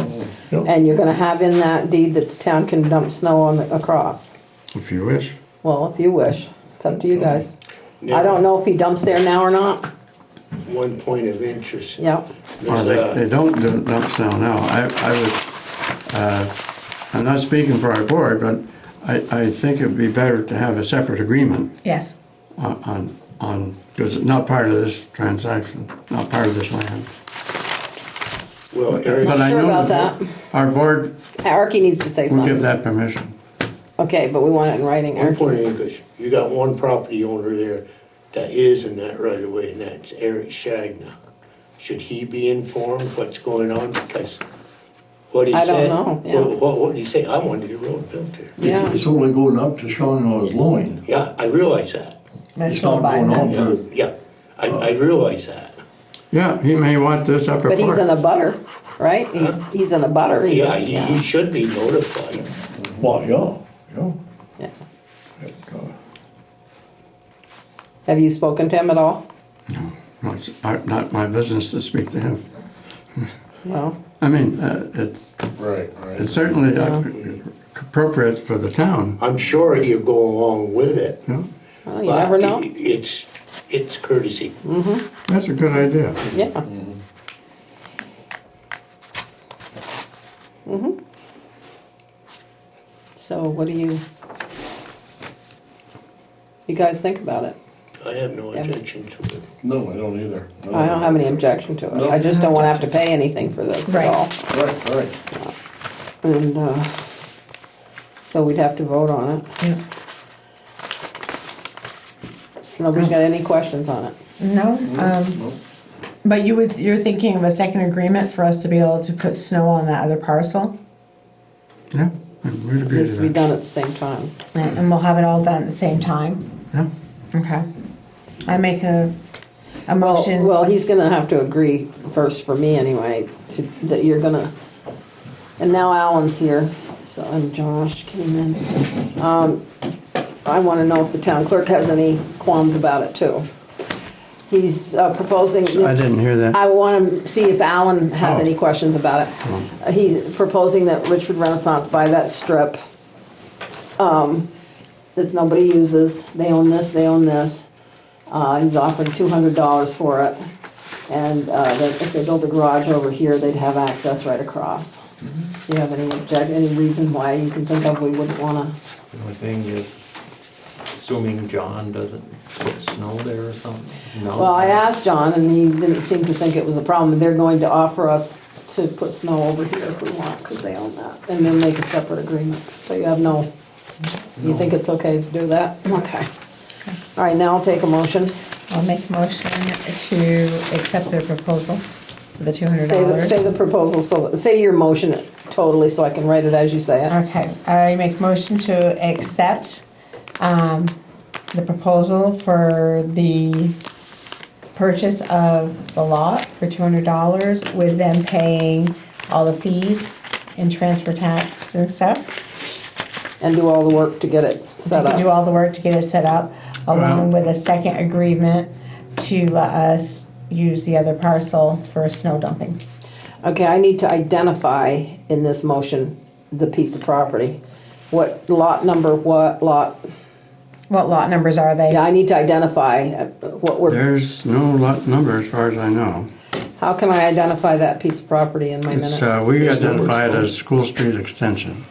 And you're gonna have in that deed that the town can dump snow on across. If you wish. Well, if you wish, it's up to you guys. I don't know if he dumps there now or not. One point of interest. Yeah. Or There's they don't dump snow now. I'm not speaking for our board, but I think it'd be better to have a separate agreement Yes. because it's not part of this transaction, not part of this land. well, Eric, But I Sure know about that that. our board Arky needs to say will give something. that permission. Okay, but we want it in writing, one point Arky. of English, you got one property owner there that is in that right of way, and that's Eric Shagna. Should he be informed what's going on? Because what he I said. don't know, yeah. What did he say? I wanted the road built there. Yeah. it's only going up to Sean on his loin. Yeah, I realize that. Let's It's go not by going on that. to, Yeah, I realize that. Yeah, he may want this upper But he's in part. a butter, right? He's in a butter. He's- Yeah, he should be notified. well, yeah. Yeah. Uh, Have you spoken to him at all? No, it's not my business to speak to him. No. I mean, it's Right, it's certainly appropriate for the town. I'm sure he'll go along with it. Yeah, Well, you but never know. It's courtesy. that's a good idea. Yeah. So what do you guys think about it? I have no Yeah. objection to it. No, I don't either. No. I don't have any objection to it. No. I just don't want to have to pay anything for this Right. at all. Right. And so we'd have to vote on it. Yeah. Nobody's got any questions on it? No, but you're thinking of a second agreement for us to be able to put snow on that other parcel? Yeah, we'd agree Needs to to be that. done at the same time. And we'll have it all done at the same time? Yeah, Okay. I make a motion. Well, he's gonna have to agree first for me anyway, that you're gonna, and now Alan's here, so, and Josh came in. I wanna know if the town clerk has any qualms about it too. He's proposing. I didn't hear that. I want to see if Alan has Oh. any questions about it. He's proposing that Richford Renaissance buy that strip that nobody uses. They own this, they own this. He's offering $200 for it. And that if they built a garage over here, they'd have access right across. Do you have any reason why you can think of we wouldn't want to? The only thing is, assuming John doesn't put snow there or something. No. Well, I asked John, and he didn't seem to think it was a problem. They're going to offer us to put snow over here if we want, because they own that, and then make a separate agreement. So you have you think it's okay to do that? Okay. All right, now I'll take a motion. I'll make a motion to accept their proposal for the $200. Say the proposal, say your motion totally, so I can write it as you say it. Okay, I make a motion to accept the proposal for the purchase of the lot for $200 with them paying all the fees and transfer tax and stuff. And do all the work to get it set Do up. all the work to get it set up, along with a second agreement to let us use the other parcel for snow dumping. Okay, I need to identify in this motion the piece of property. What lot number, what lot? What lot numbers are they? Yeah, I need to identify what we're, There's no lot number as far as I know. how can I identify that piece of property in my It's, minutes? we There's identify it numbers. as School Street Extension.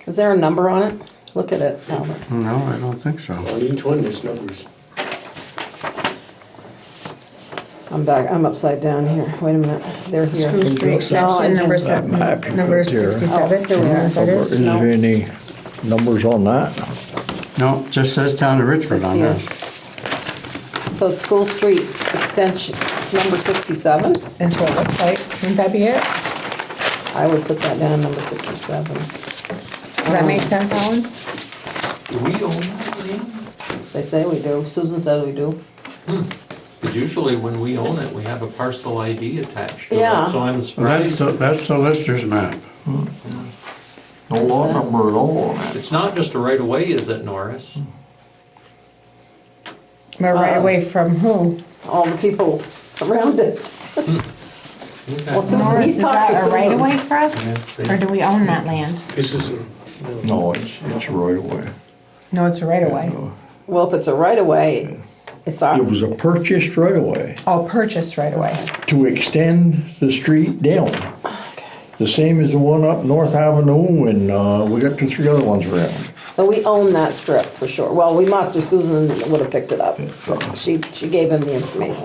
Is there a number on it? Look at it, Albert. No, I don't think so. On each one, there's numbers. I'm back, I'm upside down here. Wait a minute, they're here. School Street No, I Extension, number didn't. seven, map you number put here. 67. Oh, here we are. That Is is. No. there any numbers on that? No, it just says Town of Richford It's on here. this. So School Street Extension, it's number 67. That's what it looks like. Wouldn't that be it? I would put that down, number 67. Does that make sense, Alan? Do we own that land? They say we do. Susan says we do. Because usually when we own it, we have a parcel ID attached to Yeah. it, so I'm Well, surprised. that's the lister's map. No lot number at all on that. It's not just a right-of-way, is it, Norris? But right away from who? All the people around it. Well, Susan, Morris, he's is talked to that a Susan. right of way for us? Or do we own that land? This is, No, it's right away. No, it's a right of way. Well, if it's a right of way, it's our, It was a purchased right away Oh, purchased right away. to extend the street down. The same as the one up North Avenue, and we got 2, 3 other ones around. so we own that strip for sure. Well, we must have, Susan would have picked it up. She gave him the information.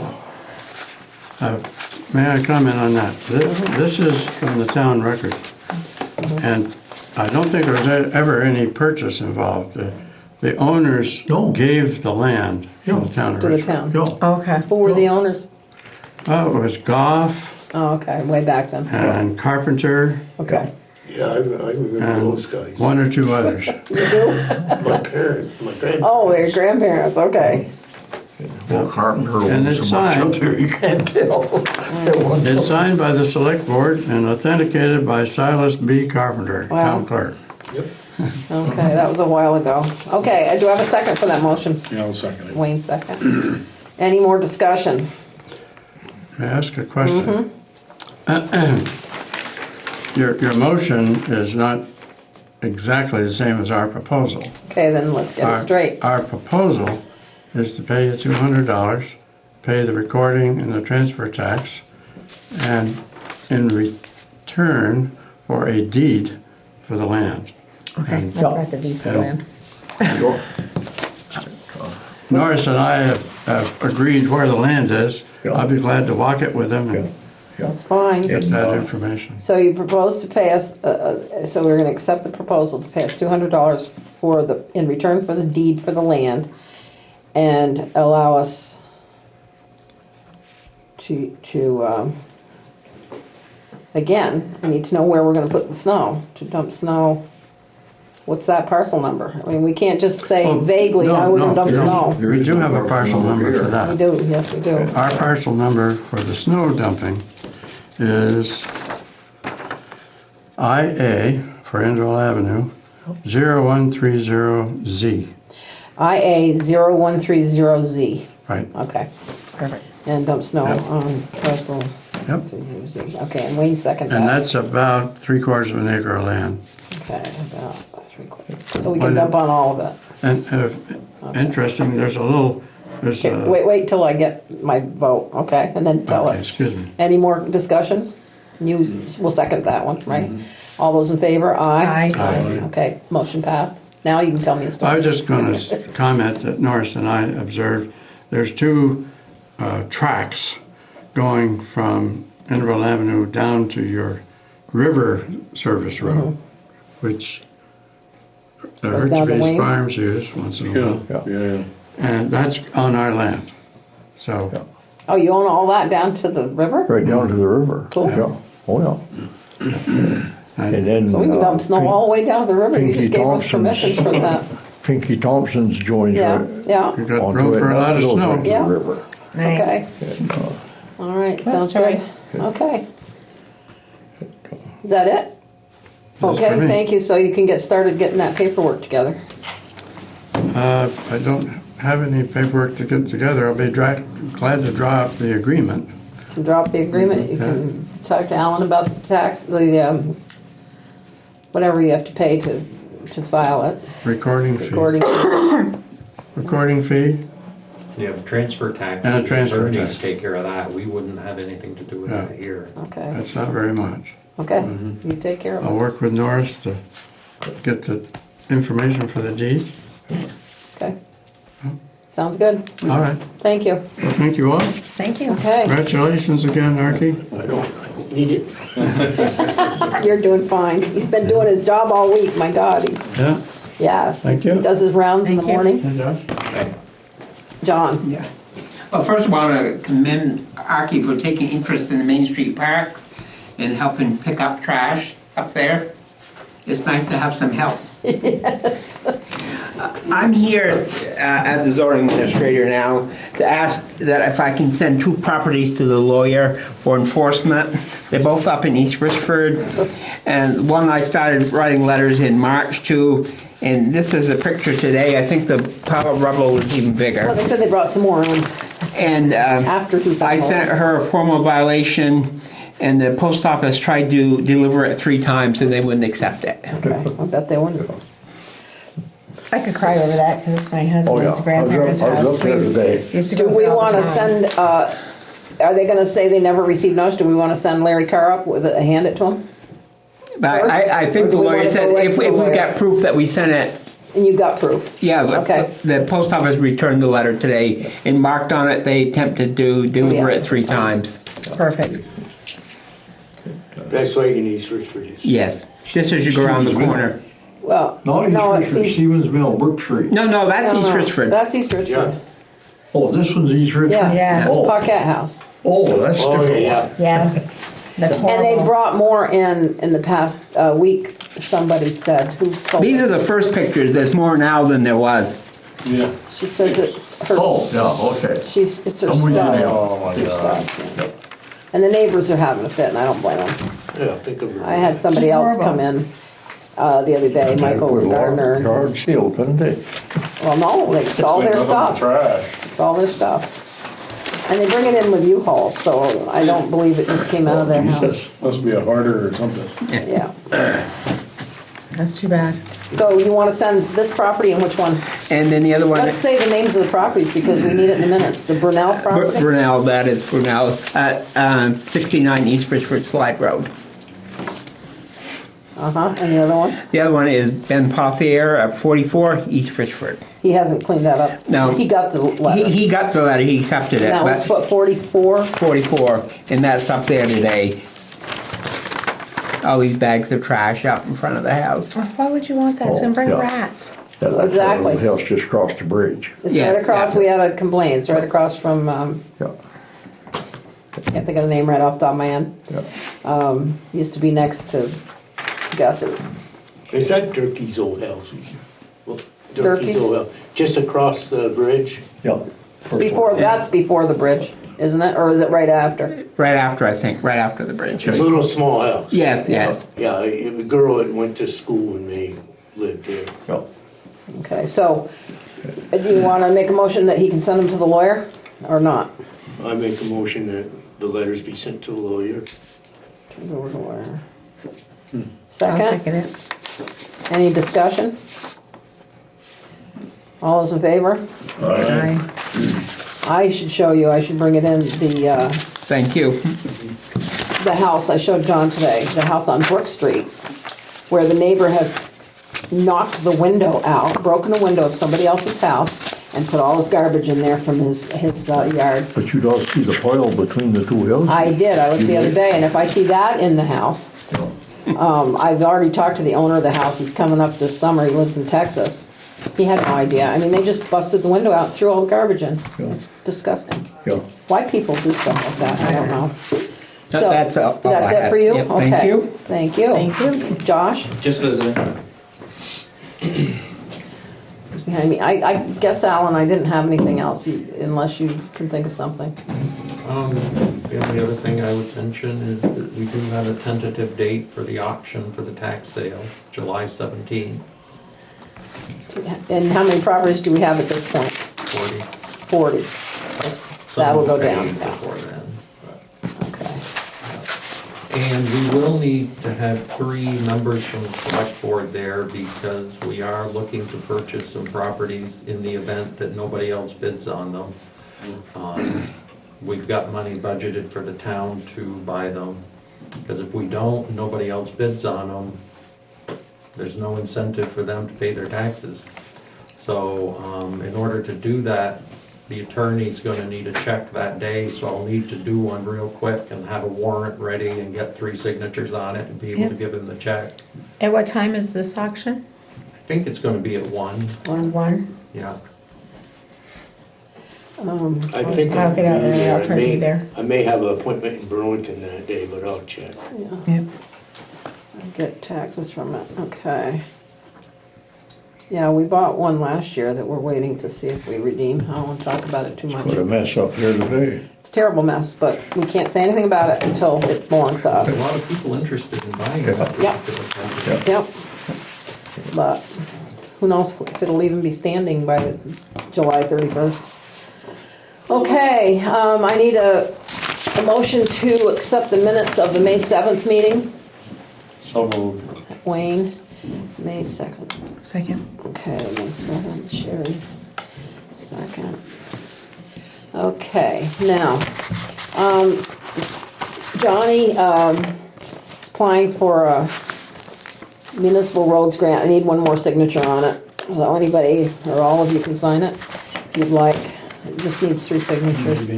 May I comment on that? This is from the town record. And I don't think there was ever any purchase involved. The owners No. gave the land to Yeah. the town of To the Richmond. town. Yeah, Okay. Who were the owners? Oh, it was Goff Oh, okay, way back then. and Carpenter Okay. yeah, I remember and those guys. one or two others. You do? My parents, my grandparents. Oh, they're grandparents, okay. well, Carpenter And owns it's so much signed. up there, you can't tell. At one It's time. signed by the select board and authenticated by Silas B. Carpenter, Wow. town clerk. Yep. Okay, that was a while ago. Okay, do I have a second for that motion? Yeah, I'll second it. Wayne, second. Any more discussion? May I ask a question? Mm-hmm. Your motion is not exactly the same as our proposal. Okay, then let's get it straight. Our proposal is to pay you $200, pay the recording and the transfer tax, and in return for a deed for the land. Okay, And that's right, the deed for Yeah. land. Sure. Norris and I have agreed where the land is. Yeah. I'll be glad to walk it with them and That's fine. get that information. So you propose to pay us, so we're gonna accept the proposal to pay us $200 for the, in return for the deed for the land, and allow us to, again, I need to know where we're gonna put the snow, to dump snow. What's that parcel number? I mean, we can't just say Oh, vaguely, no, how we're no, gonna dump no. snow. We do have a parcel number for We that. do, yes, we do. Our parcel number for the snow dumping is IA for Andrel Avenue, 0130Z. IA0130Z, Right. okay. Perfect. And dump snow Yep. on parcel. Yep. Okay, and Wayne second that. And that's about 3/4 of an acre of land. Okay, about 3/4. So we can dump on all of it. And interesting, there's Okay, wait till I get my vote, okay? And then tell Okay, us. excuse me. Any more discussion? You will second that one, right? All those in favor? Aye. Aye. Okay, motion passed. Now you can tell me a I story. was just going to comment that Norris and I observed, there's two tracks going from Andrel Avenue down to your river service road, which the Goes down to Richby's Wayne's? farms use once in a while. Yeah. And that's on our land. So, Oh, you own all that down to the river? Right down to the river. Cool. Yeah, oh yeah. And then. So we can dump snow all the way down to the river. You just Pinky gave us Thompson's- permission for that. Pinky Thompson's joins Yeah, right yeah. we've got onto room it. for a and lot of goes snow. right to the Yeah. river. Nice. Okay. All right, sounds sorry. good. Okay. Is that it? That's Okay, for me. thank you. So you can get started getting that paperwork together. I don't have any paperwork to get together. I'll be glad to draw up the agreement. To drop the agreement, you can talk to Alan about the tax, whatever you have to pay to file it. Recording fee. Recording fee. Yeah, the transfer tax. And a transfer attorneys tax. take care of that. We wouldn't have anything to do with Yeah. that here. Okay, That's not very much. okay, you take care of I'll it. work with Norris to get the information for the deed. Okay. Sounds good. All right. Thank you. Well, thank you all. Thank you. Okay, Congratulations again, Archie. I don't need it. you're doing fine. He's been doing his job all week, my God, Yeah. yes. Thank you. He does his rounds in the Thank you. morning. Hey, Josh. John, Yeah. Well, first I want to commend Aki for taking interest in the Main Street Park and helping pick up trash up there. It's nice to have some help. yes. I'm here as a zoning administrator now to ask that if I can send 2 properties to the lawyer for enforcement. They're both up in East Richford, and one I started writing letters in March to, and this is a picture today. I think the pile of rubble was even bigger. Well, they said they brought some more in. And After he I sent her a formal violation, and the post office tried to deliver it 3 times, and they wouldn't accept it. Okay, I bet they wouldn't. I could cry over that because it's my Oh, yeah. husband's grandparents' I was house. up there today. Used to Do go we there all the want to time. send, are they going to say they never received notice? Do we want to send Larry Carr up with it, hand it to him? But First? I Or think do the we lawyer wanna said go right if to we the lawyer? got proof that we sent it, And you got proof? yeah, Okay. the post office returned the letter today and marked on it they attempted to deliver Yeah. it 3 times. Perfect. That's right in East Richford is. Yes, just as you go around the corner. Well, No, it's East Richford, Stevens Mill, Brook Street. No, that's East Richford. That's East Richford. Yeah. Oh, this one's East Richford? Yeah, Yeah. that's Oh, Paquette House. oh, that's Oh, different. yeah. Yeah. That's horrible. And they brought more in the past week, somebody said, who told These are us. the first pictures. There's more now than there was. Yeah. She says it's her, Oh, yeah, okay. it's her I'm with you stuff. now. Oh, my It's her God. stuff, yeah. And the neighbors are having a fit, and I don't blame them. Yeah, think of it. I had somebody It's else horrible. come in the other day, Michael Put a Gardner. Yard seal, couldn't they? Well, no, it's all their Clean up the stuff. Trash. It's all their stuff. And they bring it in with U-Hauls, so I don't believe it just came out of their house. Jesus. Must be a harder or something. Yeah. That's too bad. So you want to send this property and which one? And then the other one, Let's say the names of the properties because we need it in the minutes. The Brunel property? Brunel, that is Brunel, at 69 East Richford Slide Road. Uh-huh, and the other one? The other one is Ben Pothier at 44 East Richford. He hasn't cleaned that up. No. He got the letter. He got the letter, he accepted it. That was but- what, 44? 44, and that's up there today. All these bags of trash out in front of the house. Why would you want that? It's gonna bring yeah. rats. Yeah, that's Exactly. The house just crossed the bridge. It's Yes, right across, yeah. we had a complaint, it's right across from, Yeah, can't think of the name right off the top of my head. yeah. Used to be next to Gus's. Is that Durkee's old house? Well, Durkee's? Durkee's old house, just across the bridge? Yeah. It's before, that's before the bridge, isn't it? Or is it right after? Right after, I think, right after the bridge. It's a little small house. Yes, yes. Yeah, the girl that went to school with me lived there. Yeah. Okay, so do you want to make a motion that he can send them to the lawyer or not? I make a motion that the letters be sent to the lawyer. To the lawyer. I'll Second? second it. Any discussion? All those in favor? Aye. I should show you, I should bring it in, Thank you. the house I showed John today, the house on Brook Street, where the neighbor has knocked the window out, broken the window of somebody else's house, and put all his garbage in there from his yard. But you don't see the pile between the two houses? I did, I looked the other day, and if I see that in the house, I've already talked to the owner of the house, he's coming up this summer, he lives in Texas. He had no idea, I mean, they just busted the window out and threw all the garbage in. Yeah. It's disgusting. Yeah. Why people do stuff like that, I don't know. So, That's all I That's it have. for you? Yep, thank Okay. you. Thank you. Thank you. Josh? Just visiting. Behind me. I guess, Alan, I didn't have anything else, unless you can think of something. The only other thing I would mention is that we do have a tentative date for the auction for the tax sale, July 17th, And how many properties do we have at this point? 40. 40. Some That'll will go pay down. before then. but- Okay. And we will need to have 3 members from the select board there because we are looking to purchase some properties in the event that nobody else bids on them. We've got money budgeted for the town to buy them, because if we don't, nobody else bids on them, there's no incentive for them to pay their taxes. So, in order to do that, the attorney's gonna need a check that day, so I'll need to do one real quick and have a warrant ready and get 3 signatures on it and be able to Yeah. give him the check. At what time is this auction? I think it's gonna be at 1, One. yeah. I think I'll get out be early, I'll I try to be may- there. I may have an appointment in Burlington that day, but I'll check. Yeah. Yep. Get taxes from it. Okay. Yeah, we bought one last year that we're waiting to see if we redeem. I don't want to talk about it too much. Put a mess up here today. It's a terrible mess, but we can't say anything about it until it belongs to A us. lot of people interested in buying it. Yep. Yep. But who knows if it'll even be standing by July 31st. Okay, I need a motion to accept the minutes of the May 7th meeting. So moved. Wayne, May 2nd. Second. Okay, May 7th, Sherry's second. Okay, now, Johnny, applying for a municipal roads grant. I need one more signature on it. So anybody or all of you can sign it if you'd like. It just needs 3 signatures.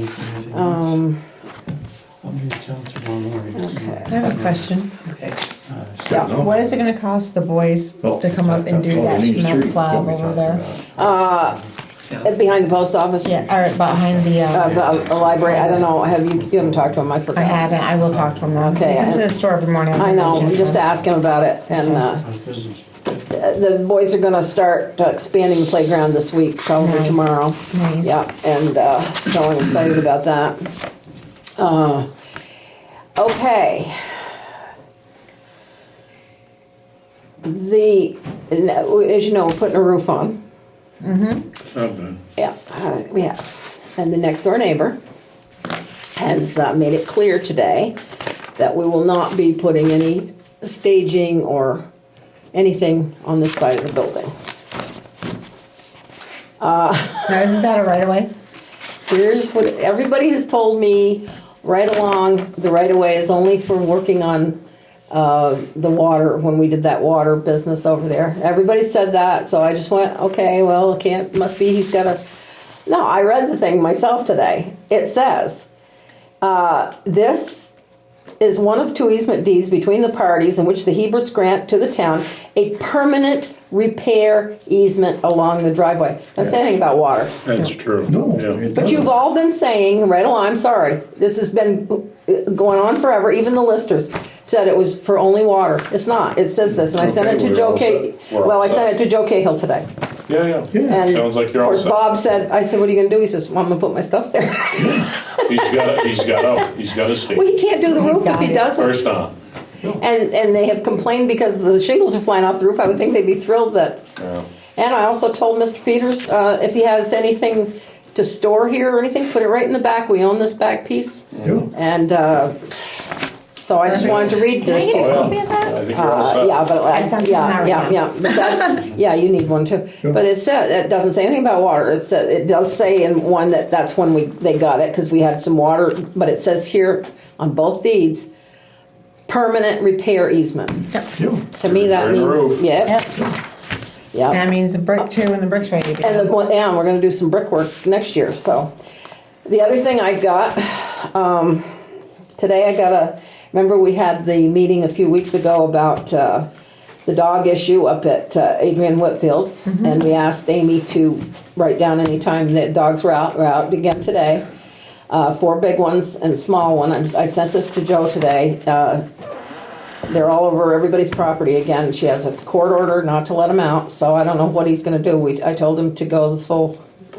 I'll be until tomorrow morning. Okay. I have a question. Yeah. What is it gonna cost the boys to come up and do that cement slab over there? Behind the post office? Yeah, or behind the, The library, I don't know, you haven't talked to him, I forgot. I haven't, I will talk to him now. Okay, He comes to the store every morning. I know, just to ask him about it, and, How's business? the boys are gonna start expanding the playground this week, probably Nice. tomorrow. Nice. Yeah, and so I'm excited about that. Okay. As you know, we're putting a roof on. Okay. Yeah, yeah. And the next door neighbor has made it clear today that we will not be putting any staging or anything on this side of the building. Now, isn't that a right of way? Here's what everybody has told me right along. The right of way is only for working on the water, when we did that water business over there. Everybody said that, so I just went, okay, well, must be he's got a... No, I read the thing myself today. It says, this is one of 2 easement deeds between the parties in which the Heberts grant to the town a permanent repair easement along the driveway. Doesn't say anything about water. That's true. No, Yeah. it But doesn't. you've all been saying, right along, I'm sorry, this has been going on forever, even the listers said it was for only water. It's not, it says this, and I sent it Okay, to we're Joe all Cahill. set. We're all Well, I set. sent it to Joe Cahill today. Yeah. And Sounds like you're of all course, set. Bob said, I said, what are you gonna do? He says, well, I'm gonna put my stuff there. He's got a stake. Well, he can't do the roof if he Got it. doesn't. First on. And they have complained because the shingles are flying off the roof. I would think they'd be thrilled that. Yeah. And I also told Mr. Peters, if he has anything to store here or anything, put it right in the back. We own this back piece. Yeah. And so I just wanted to read Can I this get to a you. copy of that? I think you're all set. Yeah, but I sent them out now. But that's, yeah, you need one too. But it said, it doesn't say anything about water. It does say in one that's when they got it, because we had some water. But it says here on both deeds, permanent repair easement. Yeah. To me, that Repair the means, roof. yeah, Yep. yeah. That means the brick too, and the brick's ready to go. And we're going to do some brickwork next year. So, the other thing I got today, remember we had the meeting a few weeks ago about the dog issue up at Adrian Whitfield's, and we asked Amy to write down any time that dogs were out. We're out again today. 4 big ones and a small one. I sent this to Joe today. They're all over everybody's property again. She has a court order not to let them out, so I don't know what he's going to do. I told him to go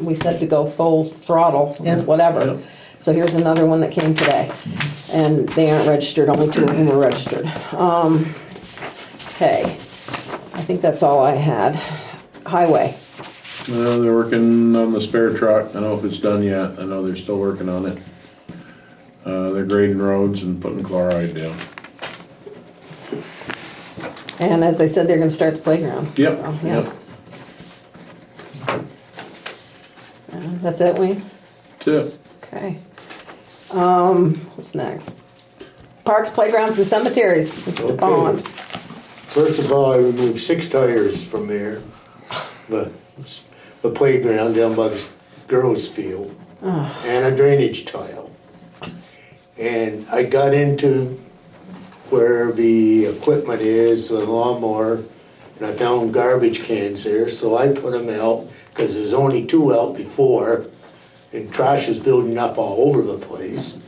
we said to go full throttle, whatever. Yep. So here's another one that came today. And they aren't registered, only 2 of them were registered. Okay, I think that's all I had. Highway. They're working on the spare truck. I don't know if it's done yet. I know they're still working on it. They're grading roads and putting chloride down. And as I said, they're going to start the playground. Yep, So, yeah. yep. That's it, Wayne? That's it. Okay. What's next? Parks, playgrounds, and cemeteries. It's the Okay. bond. First of all, I removed 6 tires from there. The playground down by the girls' field. And a drainage tile. And I got into where the equipment is, the lawnmower, and I found garbage cans there, so I put them out, because there's only 2 out before, and trash was building up all over the place.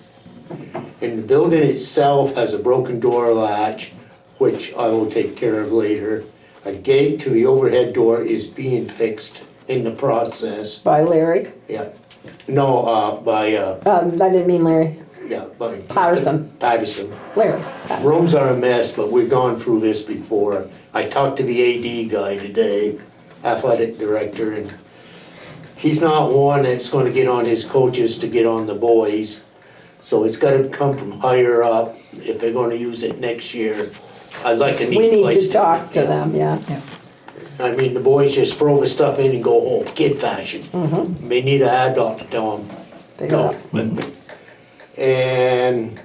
And the building itself has a broken door latch, which I will take care of later. A gate to the overhead door is being fixed in the process. By Larry. Yeah. No, by, I didn't mean Larry. yeah, by. Patterson. Patterson. Larry. Rooms are a mess, but we've gone through this before. I talked to the AD guy today, athletic director, and he's not one that's gonna get on his coaches to get on the boys. So it's gotta come from higher up if they're gonna use it next year. I'd like a neat We need place to talk to them, yes. I mean, the boys just throw the stuff in and go home, kid fashion. They need an adult to tell them, Figure it no. out. And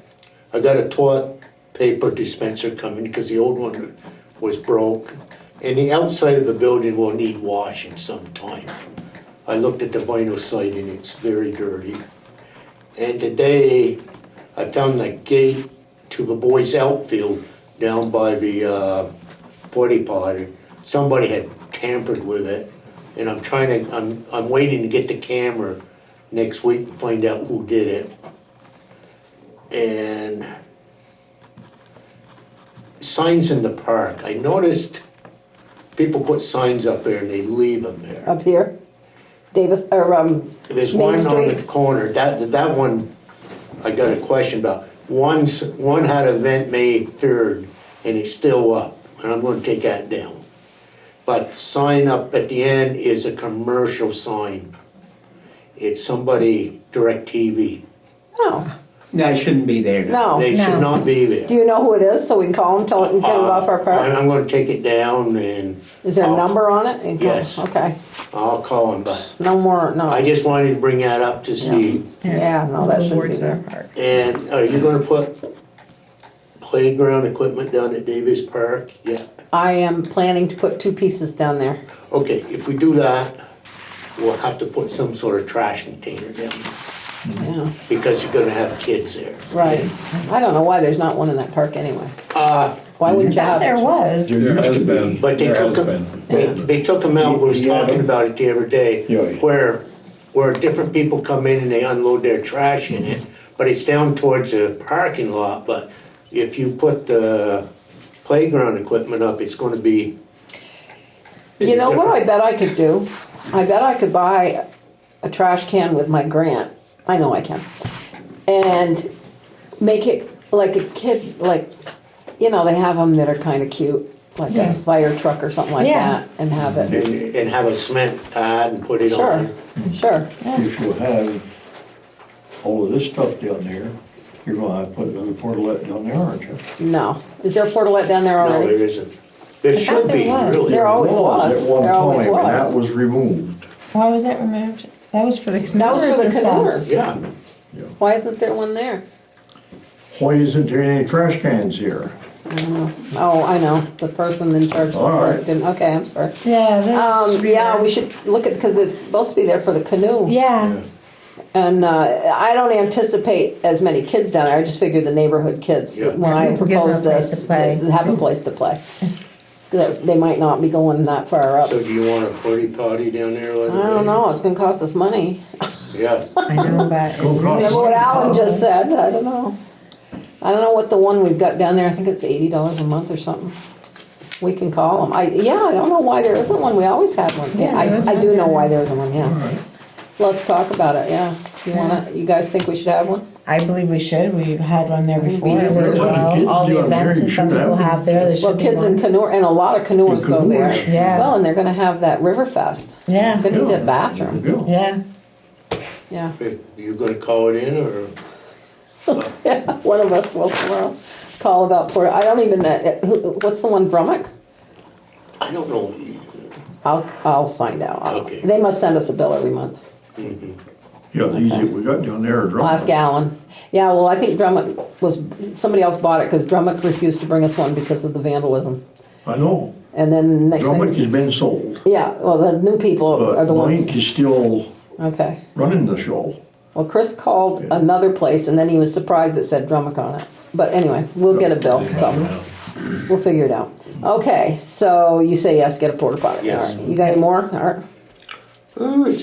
I got a toilet paper dispenser coming because the old one was broke. And the outside of the building will need washing sometime. I looked at the vinyl siding, it's very dirty. And today, I found the gate to the boys' outfield down by the potty potty. Somebody had tampered with it, and I'm waiting to get the camera next week and find out who did it. And signs in the park. I noticed people put signs up there and they leave them there. Up here, Davis, or, There's Main one on Street? the corner, that one, I got a question about. One had event May 3rd, and it's still up, and I'm gonna take that down. But sign up at the end is a commercial sign. It's somebody, DirecTV. no, That shouldn't be there now. no. They should No. not be there. Do you know who it is, so we can call them, tell it and get it off our car? I'm gonna take it down and Is there a number on it? And call- Yes. Okay, I'll call him, but no more, no. I just wanted to bring that up to see. Yeah, no, that shouldn't be Billboards in our there. park. And are you gonna put playground equipment down at Davis Park? Yeah. I am planning to put 2 pieces down there. Okay, if we do that, we'll have to put some sort of trash container down, Yeah, because you're gonna have kids there. right. I don't know why there's not one in that park anyway. Why wouldn't you have There it? was. There has been, But they there has took been. them, they took them out, we was Yeah. talking about it the other day, Yeah. where different people come in and they unload their trash in it, but it's down towards the parking lot, but if you put the playground equipment up, it's gonna be. You know what I bet I could do? I bet I could buy a trash can with my grant. I know I can. And make it like a kid, like, you know, they have them that are kind of cute, like Yeah. a fire truck or something like Yeah. that, and have it. And have a cement pad and put it Sure, on. sure. If you have all of this stuff down there, you're gonna have to put another portalette down there, aren't you? No. Is there a portalette down there No, already? there isn't. There thought should there be, was. really. There always was. At one There always time, and was. that was removed. Why was that removed? That was for the canoers That was for the and stuff. canoers. Yeah, Why isn't there one there? Why isn't there any trash cans here? Oh, I know. The person in charge of the All park right. didn't. Okay, I'm sorry. Yeah, there's. Yeah, we should look at, because it's supposed to be there for the canoe. Yeah, And I don't anticipate as many kids down there. I just figured the neighborhood kids, Yeah. when I Gives them a proposed place this, to play. have a place to play. That they might not be going that far up. so do you want a porta potty down there? Like I don't know. It's going to cost us money. Yeah, I know, but Go across. Remember what Alan just said? I don't know. I don't know what the one we've got down there. I think it's $80 a month or something. We can call them. I don't know why there isn't one. We always had one. Yeah, Yeah, there was I one do know down why there. there isn't one. Yeah. Let's talk about it. Yeah. You guys think we should have one? I believe we should. We've had one there before. Be easier. All the Kids down there, events you and some should have people have there. There Well, should be kids and one. canoe, and a lot of canoers And go there. canoers. Yeah. Well, and they're going to have that river fest. Yeah. Going to need a bathroom. Yeah. Yeah. Yeah. you gonna call it in or? Yeah. One of us will call about Port. I don't even know. What's the one, Brummel? I don't know. I'll find out. Okay. They must send us a bill every month. Yeah, these that we got down there are drunk. Last gallon. Yeah, well, I think Drummond somebody else bought it because Drummond refused to bring us one because of the vandalism. I know. And then next Drummond has thing, been sold, yeah, well, the new people are but the ones. Mike is still Okay. running the show. Well, Chris called another place and then he was surprised it said Drummond on it. But anyway, we'll get a bill, so we'll figure it out. Okay, so you say yes, get a porta potty. Yes. All right. You got any more? All right. Oh,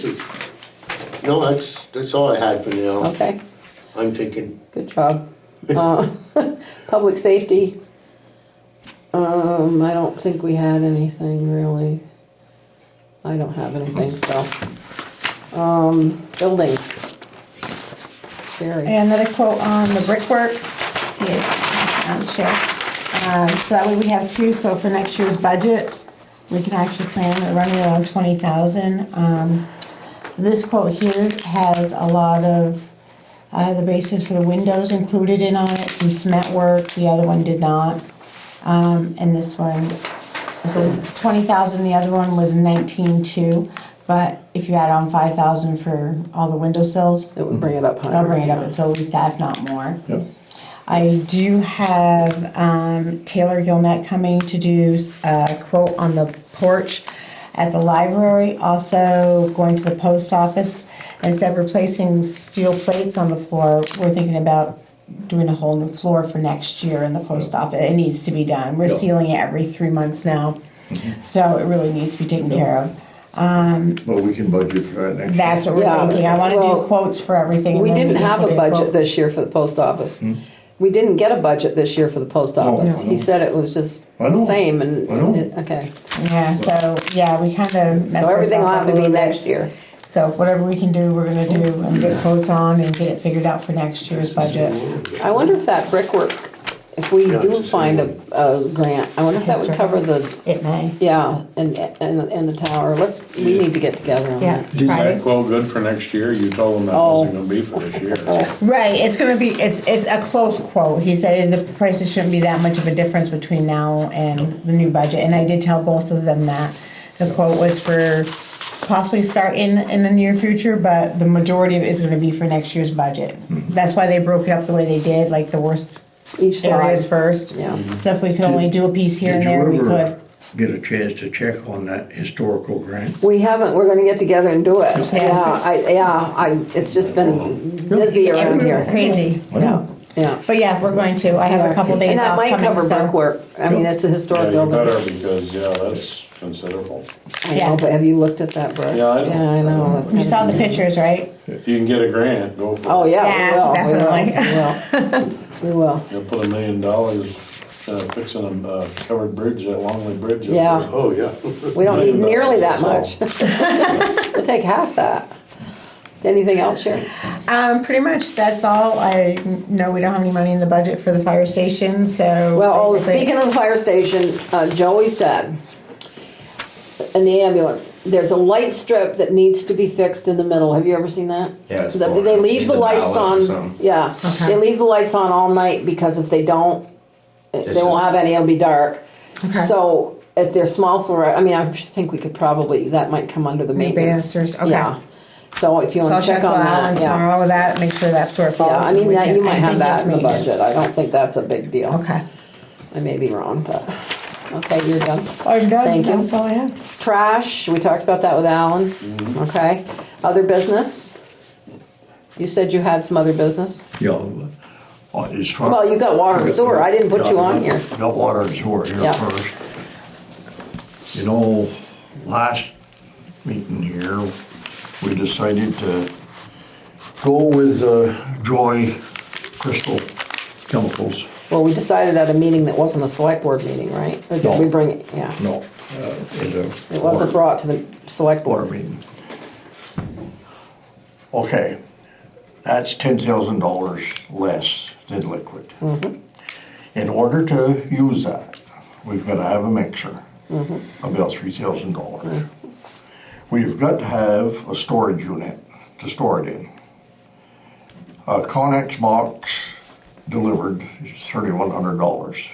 no, that's all I had for now. Okay. I'm thinking, Good job. Public safety. I don't think we had anything really. I don't have anything, so. Buildings. Very. And another quote on the brickwork. Yes, Chair. So that way we have two, so for next year's budget, we can actually plan on running around 20,000. This quote here has a lot of the bases for the windows included in on it, some cement work, the other one did not. And this one, so 20,000, the other one was 19,200. But if you add on 5,000 for all the windowsills, It would bring it up higher. that'll bring it up until at least that, if not more. Yep. I do have Taylor Gilnet coming to do a quote on the porch at the library. Also going to the post office. Instead of replacing steel plates on the floor, we're thinking about doing a whole new floor for next year in the post office. It needs to be done. We're Yeah. sealing it every 3 months now. So it really needs to be taken care of. But we can budget for that next year. That's what we're Yeah, thinking. I want to well, do quotes for everything. We and then didn't can have put a in budget quote. this year for the post office. We didn't get a budget this year for the post office. no. He said it was just I the know. same and, I know. okay. Yeah, so, yeah, we kind of messed So everything will ourselves have up to a be little next bit. year. So whatever we can do, we're gonna do and get quotes on and get it figured out for next year's budget. I wonder if that brickwork, if we Yeah, do it's the find same a grant, I wonder if that would cover the, It may. yeah, and the tower. We need to get together on Yeah, that. Is Friday. that quote good for next year? You told them that Oh. wasn't gonna be for this year. Right, it's gonna be, it's a close quote. He said the prices shouldn't be that much of a difference between now and the new budget. And I did tell both of them that the quote was for possibly start in the near future, but the majority of it is gonna be for next year's budget. That's why they broke it up the way they did, like the worst Each areas side. first. Yeah. So if we could only do a piece here and Did you there, we ever could. get a chance to check on that historical grant? We haven't, we're gonna get together and do it. Yeah. It's just been busy around here. Crazy. Yeah, yeah. But yeah, we're going to. I have a couple days And that off might coming, cover so. brickwork. I mean, it's a Yeah, historic you building. better because, yeah, that's considerable. I Yeah. know, but have you looked at that brick? Yeah, I know. Yeah, I know. That's You saw the kinda- pictures, right? If you can get a grant, go for it. Oh, yeah, Yeah, we will. definitely. We will. You'll put $1 million fixing a covered bridge, that Longley Bridge. up Yeah. there. Oh, yeah. We don't need nearly that That's much. We'll take half that. Anything else, Sharon? Pretty much that's all. I know we don't have any money in the budget for the fire station, so. Well, basically- speaking of the fire station, Joey said, in the ambulance, there's a light strip that needs to be fixed in the middle. Have you ever seen that? Yeah, it's They blown. leave Needs the a lights ballast or on. something. Yeah, Okay. they leave the lights on all night because if they don't, they won't just- have any. It'll be dark. Okay. So if they're small fluorescent, I mean, I think we could probably, that might come under the maintenance. banisters, okay. Yeah. So if you So I'll want to check check with on Alan that, yeah. tomorrow with that, make sure that's where it falls. Yeah, I and mean, we that can- you might I have think that it's in the maintenance. budget. I don't think that's a big deal. Okay. I may be wrong, but, okay, you're done. I'm done. Thank you. That's all I have. Trash, we talked about that with Alan, okay. Other business? You said you had some other business? Yeah. As far. Well, you got water and sewer. I didn't put you on here. Got water and sewer here Yeah. first. You know, last meeting here, we decided to go with Joy Crystal Chemicals. Well, we decided at a meeting that wasn't a select board meeting, right? Or did No. we bring it, yeah. No, It wasn't brought to the select Water board. meeting. Okay, that's $10,000 less than liquid. In order to use that, we've got to have a mixer, about $3,000. We've got to have a storage unit to store it in. A Connex box delivered is $3,100.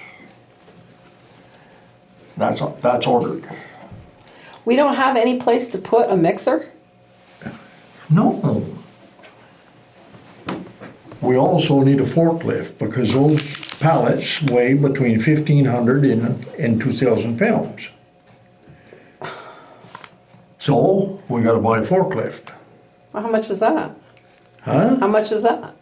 That's ordered. We don't have any place to put a mixer? No. We also need a forklift because those pallets weigh between 1,500 and 2,000 pounds. So we gotta buy a forklift. Well, how much is that? Huh? How much is that?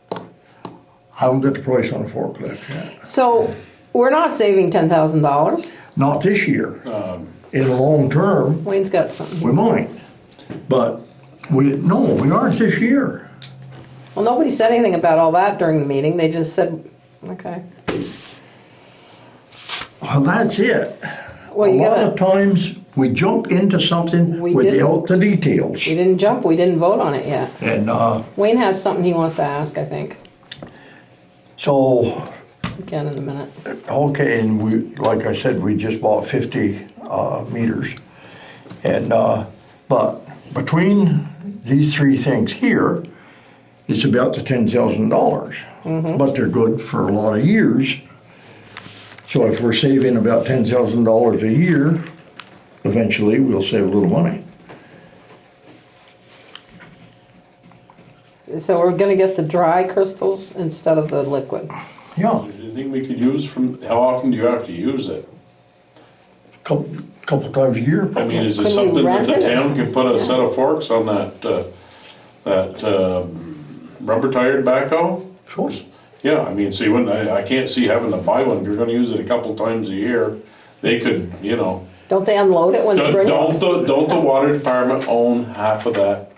Haven't got the price on a forklift yet. So, we're not saving $10,000. Not this year. In the long term, Wayne's got something. we might. But we aren't this year. Well, nobody said anything about all that during the meeting. They just said, okay. Well, that's it. Well, A you lot of gotta, times, we jump into something We without the details. we didn't jump, we didn't vote on it yet. And, Wayne has something he wants to ask, I think, so, again in a minute. okay, and we, like I said, we just bought 50 meters. And, but between these three things here, it's about the $10,000. But they're good for a lot of years. So if we're saving about $10,000 a year, eventually we'll save a little money. So we're gonna get the dry crystals instead of the liquid. Yeah, Do you think we could use how often do you have to use it? couple times a year. I mean, is it Couldn't we something that rent the it? town can put a set of forks on that rubber tired backhoe? Sure. Yeah, I mean, so you wouldn't, I can't see having to buy one, if you're gonna use it a couple times a year, they could, you know. Don't they unload it when they bring it? Don't the water department own half of that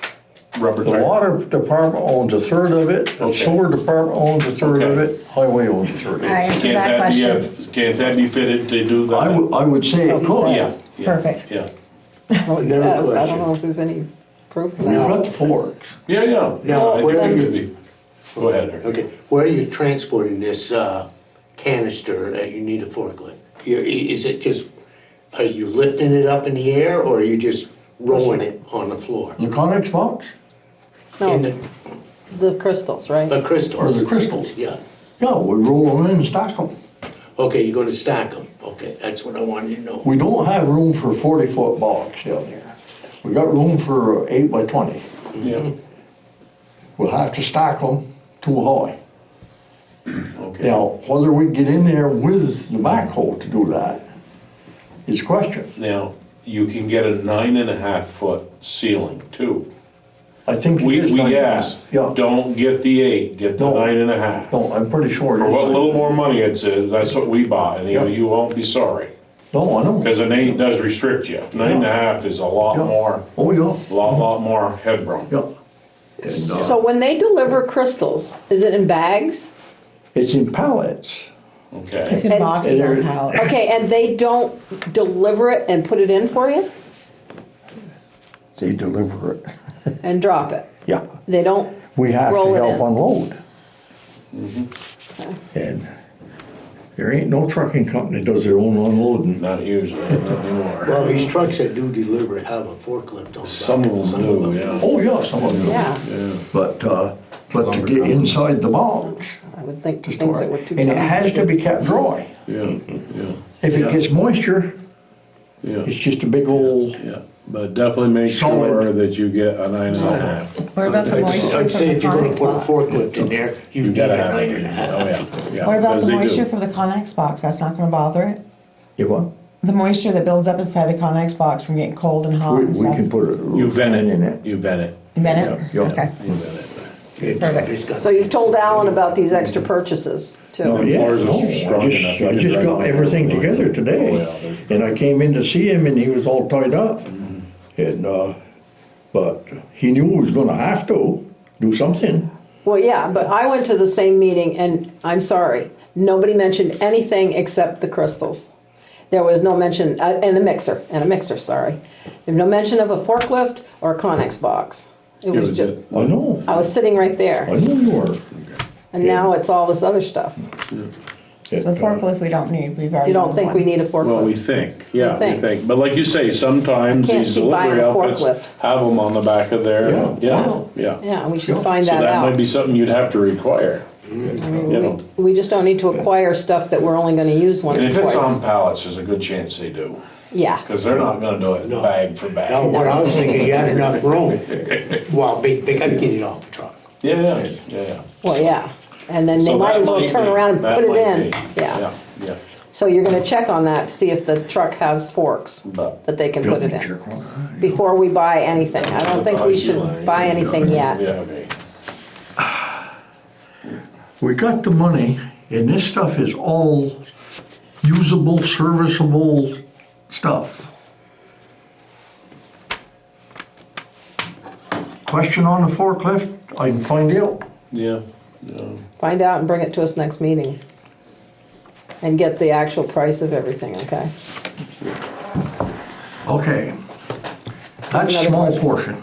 rubber The tire? water department owns a third of it, the Okay. sewer department owns a third of Okay. it, highway owns a third of I it. answered that question. Can't that be fitted to do that? I would say So it he could. Yeah, says. yeah, Perfect. Yeah, Well, it Never says, I don't question. know if there's any proof of We've got that. the forks. yeah. Now, I where think do it you- could be. Go ahead, Eric. Okay, where are you transporting this canister that you need a forklift? Is it just, are you lifting it up in the air or are you just rolling it on the floor? The Connex box In No, the crystals, right? the or crystals? the crystals? Yeah, Yeah, we roll them in and stack them. okay, you're gonna stack them, okay, that's what I wanted to know. We don't have room for a 40-foot box down there. We got room for 8 by 20. Yeah, We'll have to stack them too high. okay. Now, whether we get in there with the backhoe to do that is a question. Now, you can get a 9.5 foot ceiling too. I think it is We 9.5. asked, Yeah. don't get the 8, get the No. 9.5. No, I'm pretty sure. it For is what little 9.5. more money it's, that's what we bought, and Yeah. you won't be sorry. No, I know. Because an 8 does restrict you. 9.5 is a lot Yeah. more, Oh, yeah. lot more headroom. Yeah. And, So when they deliver crystals, is it in bags? it's in pallets. It's Okay. in And- boxes and on they're- pallets. Okay, and they don't deliver it and put it in for you They deliver it. and drop it? Yeah. They don't We have to roll it help in? unload. And there ain't no trucking company that does their own unloading. Not usually, not anymore. Well, these trucks that do deliver have a forklift on the back. Some of them do, yeah. Oh, yeah, some of them. Yeah, Yeah. But to get inside the box I would think to the things store that were it, too and it tiny. has to be kept dry. Yeah, If it gets moisture, yeah, it's just a big old, yeah. But definitely make Solid. sure that you get a 9.5. What about the moisture from I'd say the if you're gonna Connex put a box? forklift in there, you You need gotta a have it. 9.5. Oh, yeah, yeah. What about because the they do. moisture from the Connex box? That's not gonna bother it? you what? The moisture that builds up inside the Connex box from getting cold and hot We and stuff? can put a You little vent fan in it, it. you vent it. Bennett? Yeah, yeah. Okay. You vent it. Perfect. So you told Alan about these extra purchases Oh, too? yeah, floors are no, strong enough. You I can just drive got them everything down. together today. Oh, yeah, they're- And I came in to see him and he was all tied up. And, but he knew he was gonna have to do something. Well, yeah, but I went to the same meeting and I'm sorry, nobody mentioned anything except the crystals. There was no mention, and a mixer, sorry. There's no mention of a forklift or a Connex box. It was was just, it. I know, I was sitting right I there know you were. and now it's all this other stuff. So the forklift we don't need, we've already. You don't owned think one. we need a Well, we forklift? think, yeah, We we think. think. But like you say, sometimes I can't these see buying delivery a outfits forklift. have them on the back of their, Yeah. yeah. Yeah, we should find So that that might out. be something you'd have to require, I mean, you know. we just don't need to acquire stuff that we're only gonna use once And or if it's on twice. pallets, there's a good chance they do. Yeah, Because they're not gonna do it No. bag for Now, bag. what I was thinking, you had enough room. Well, they gotta get it off the truck. Yeah. well, yeah. And then they So might that as well might turn be- around and that put it might in. be. Yeah. Yeah, So you're gonna check on that to see if the truck has forks but. that they can put it in before we buy anything. I don't think we should buy anything yet. Yeah, okay. We got the money and this stuff is all usable, serviceable stuff. Question on the forklift, I can find out. Yeah. Find out and bring it to us next meeting. and get the actual price of everything, okay? Okay. That's a Another small question. portion.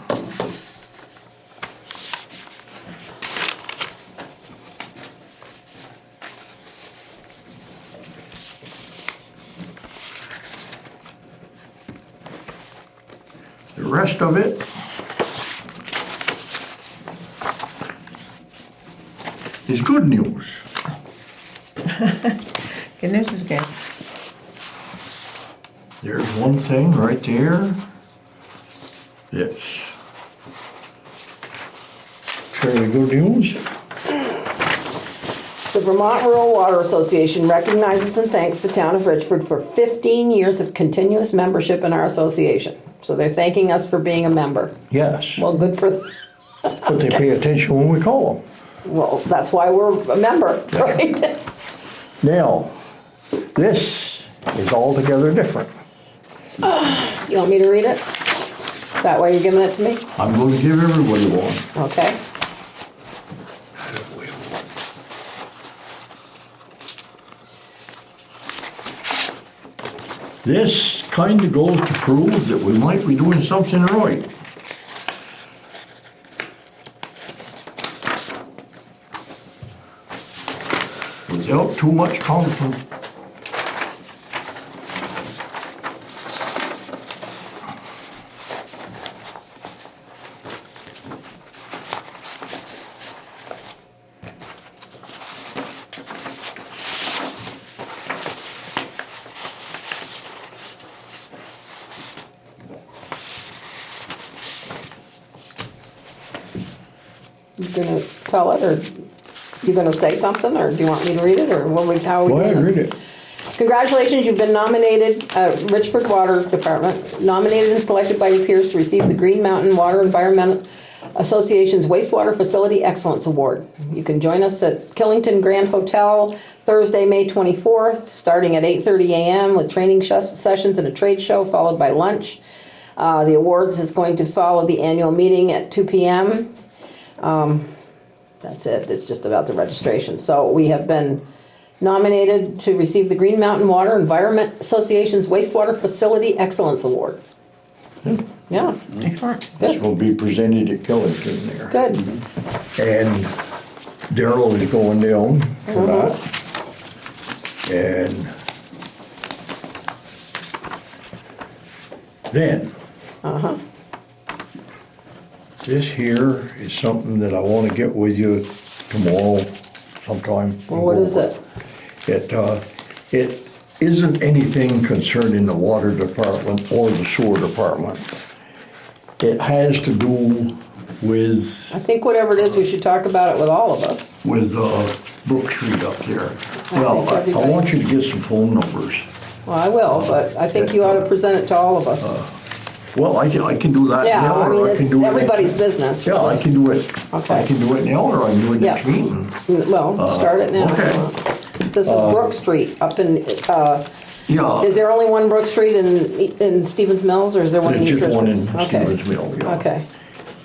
The rest of it is good news. Good news is good. There's one thing right there. Yes. Fairly good news. The Vermont Rural Water Association recognizes and thanks the town of Richford for 15 years of continuous membership in our association. So they're thanking us for being a member. Yes. Well, good for them. But they pay attention when we call them. Well, that's why we're a member, right? Now, this is altogether different. You want me to read it? That way you're giving it to me? I'm going to give everybody one. Okay. This kind of goes to prove that we might be doing something right. Without too much conflict. You gonna tell it, or you gonna say something, or do you want me to read it, or how are we Go ahead, doing read this? it. Congratulations, you've been nominated, Richford Water Department, nominated and selected by your peers to receive the Green Mountain Water Environmental Association's Wastewater Facility Excellence Award. You can join us at Killington Grand Hotel Thursday, May 24th, starting at 8:30 a.m. with training sessions and a trade show, followed by lunch. The awards is going to follow the annual meeting at 2 p.m. That's it. It's just about the registration. So we have been nominated to receive the Green Mountain Water Environment Association's Wastewater Facility Excellence Award. Yeah, Excellent. It's good, going to be presented at Killington there. good. And Daryl is going down for that. And then, this here is something that I want to get with you tomorrow sometime. Well, what is it? It isn't anything concerning the water department or the sewer department. It has to do with I think whatever it is, we should talk about it with all of us. Brook Street up there. Well, think I everybody- want you to get some phone numbers. Well, I will, but I think you ought to present it to all of us. Well, I can do that Yeah, now, I mean, or I it's can do it. everybody's business. Yeah, I can do it. Okay. I can do it now, or I can do it Yeah. next meeting. Well, start it now. okay. This is Brook Street up in, Yeah. is there only one Brook Street in Stevens Mills, or is there one in There's East just one Richmond? in Okay. Stevens Mill, yeah. Okay.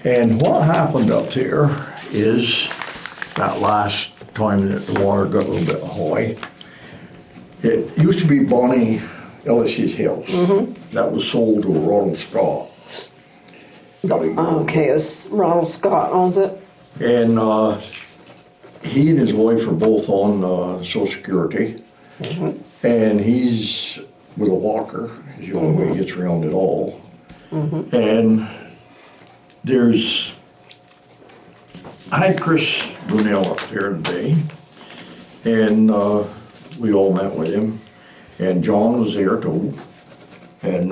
And what happened up there is that last time that the water got a little bit high, it used to be Bonnie Ellis's house. That was sold to Ronald Scott. Okay, it's Ronald Scott owns it. And he and his wife are both on Social Security. And he's with a walker, is the only way he gets around at all. And I had Chris Brunel up there today, and we all met with him, and John was there too. And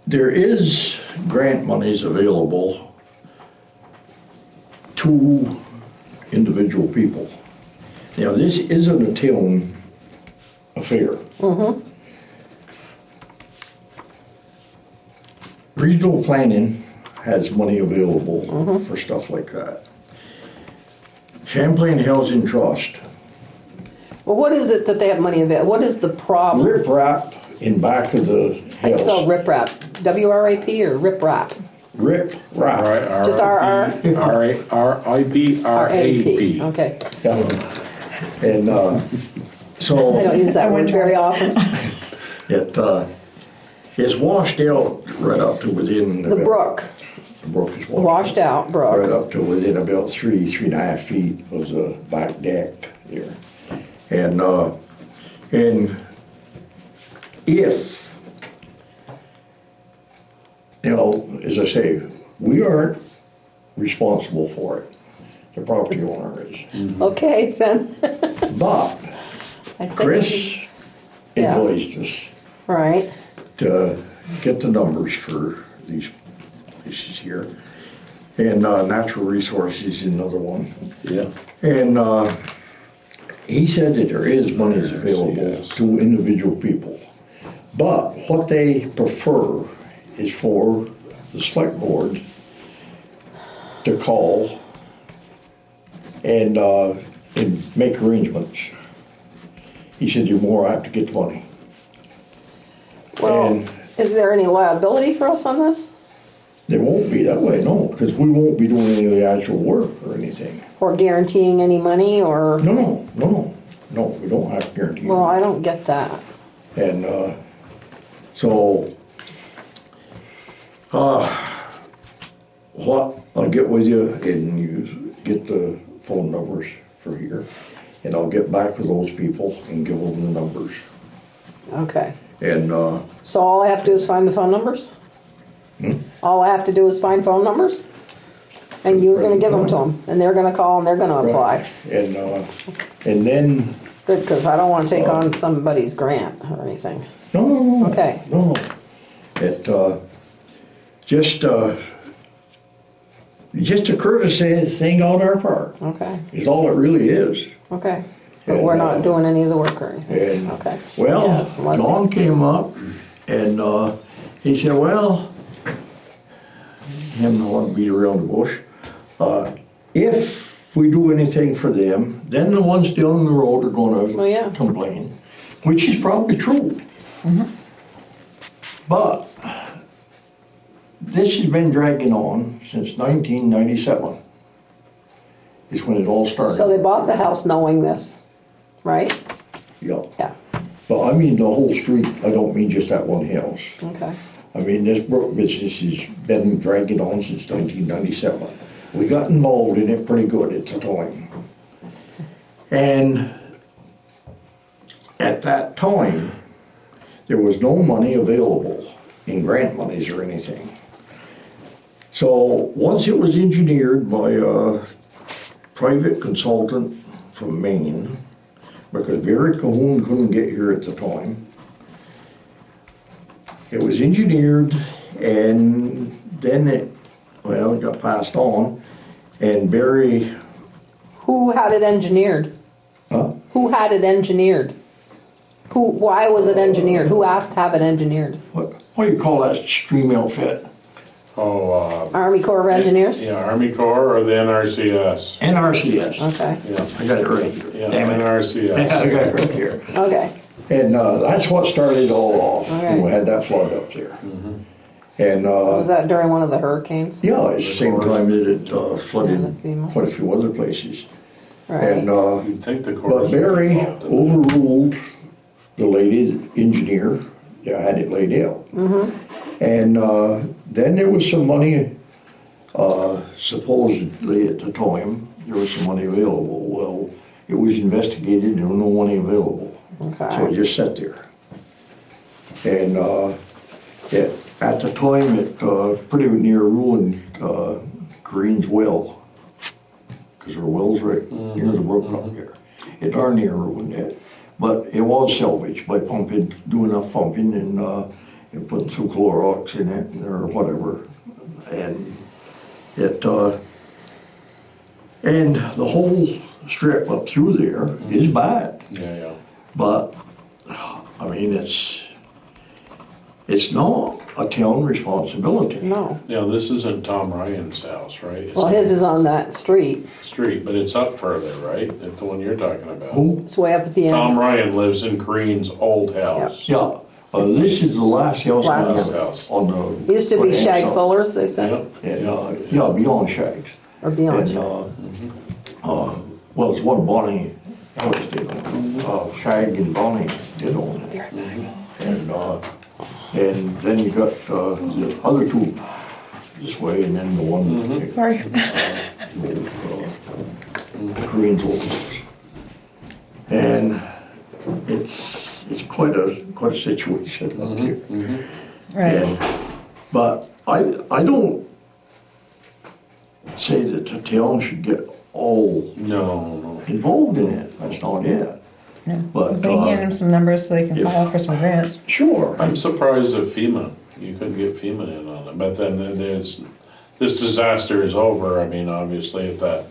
there is grant monies available to individual people. Now, this isn't a town affair. Regional planning has money available for stuff like that. Champlain Housing Trust, Well, what is it that they have money available? What is the problem? rip wrap in back of the I spell house. riprap. W-R-A-P or riprap? Rip Rap. Just R-I-B-R-A-P. Okay. And I so don't use that word very often. it's washed out right up to within. The brook, The brook is washed out right brook. up to within about 3.5 feet of the back deck there. And if, as I say, we aren't responsible for it, the property owner is. Okay, then. But I said Chris Yeah. advised us Right. to get the numbers for these places here. And natural resources is another one. Yeah. And he said that there is monies available to individual people. But what they prefer is for the select board to call and make arrangements. He said you're more apt to get the money. Well, And is there any liability for us on this? they won't be that way, no, because we won't be doing any of the actual work or anything. Or guaranteeing any money or? No, we don't have to guarantee. Well, I don't get that. And so, what I'll get with you and you get the phone numbers for here, and I'll get back with those people and give them the numbers. Okay. And So all I have to do is find the phone numbers? All I have to do is find phone numbers? And you're gonna give them to them, and they're gonna call and they're gonna apply? and then Good, because I don't wanna take on somebody's grant or anything. no. Okay. No. It just a courtesy thing on our part. Okay, Is all it really is. okay. But we're not doing any of the work or anything? And, Okay. well, Yes, unless- Don came up and he said, well, him not want to beat around the bush. If we do anything for them, then the ones down the road are Well, yeah. gonna complain, which is probably true. But this has been dragging on since 1997 is when it all started. So they bought the house knowing this, right? Yeah. Yeah, But I mean the whole street, I don't mean just that one house. okay. I mean, this brook business has been dragging on since 1997. We got involved in it pretty good at the time. And at that time, there was no money available in grant monies or anything. So once it was engineered by a private consultant from Maine, because Barry Cahoon couldn't get here at the time, it was engineered and then it got passed on and Barry, Who had it engineered? Who had it engineered? Why was it engineered? Who asked to have it engineered? what do you call that stream outfit? Army Corps of Engineers? Yeah, Army Corps or the NRCS. NRCS. Okay, Yeah, I got it right here. yeah, Damn it. NRCS. I got it right here. okay, And that's what started it all off. Okay. We had that flood up there. And was that during one of the hurricanes? yeah, it's the same time that it flooded Yeah, the FEMA. quite a few other places. Right, And You'd think the Corps. but Barry overruled the lady engineer that had it laid out. And then there was some money, supposedly at the time, there was some money available. Well, it was investigated, there was no money available. So it okay, just sat there. And at the time, it pretty near ruined Green's well. Because her well's right near the brook up there. It darn near ruined it. But it was salvaged by pumping, doing enough pumping and putting some Clorox in it or whatever. And and the whole strip up through there is bad. Yeah. But, I mean, it's not a town responsibility. no. Now, this isn't Tom Ryan's house, right? It's Well, on his is on that street. the street, but it's up further, right? That's the one you're talking about. Who? It's way up at the Tom end. Ryan lives in Green's old house. Yeah, This is the last house Last house. on the. Used to be right-hand shag side. fullers, they said, And, yeah, beyond shags. or beyond And, shags. well, it's what Bonnie Ellis did on it. Shag and Bonnie did on it. Be right back. And then you got the other two this way, and then the one. Sorry. Korean tools. And it's quite a situation up here. Right. And, but I don't say that the town should get all No. involved in it, that's not it. Yeah. But, They hand them some numbers so they can if- file for some grants. Sure. I'm surprised at FEMA, you couldn't get FEMA in on it, but then there's, this disaster is over, I mean, obviously, if that,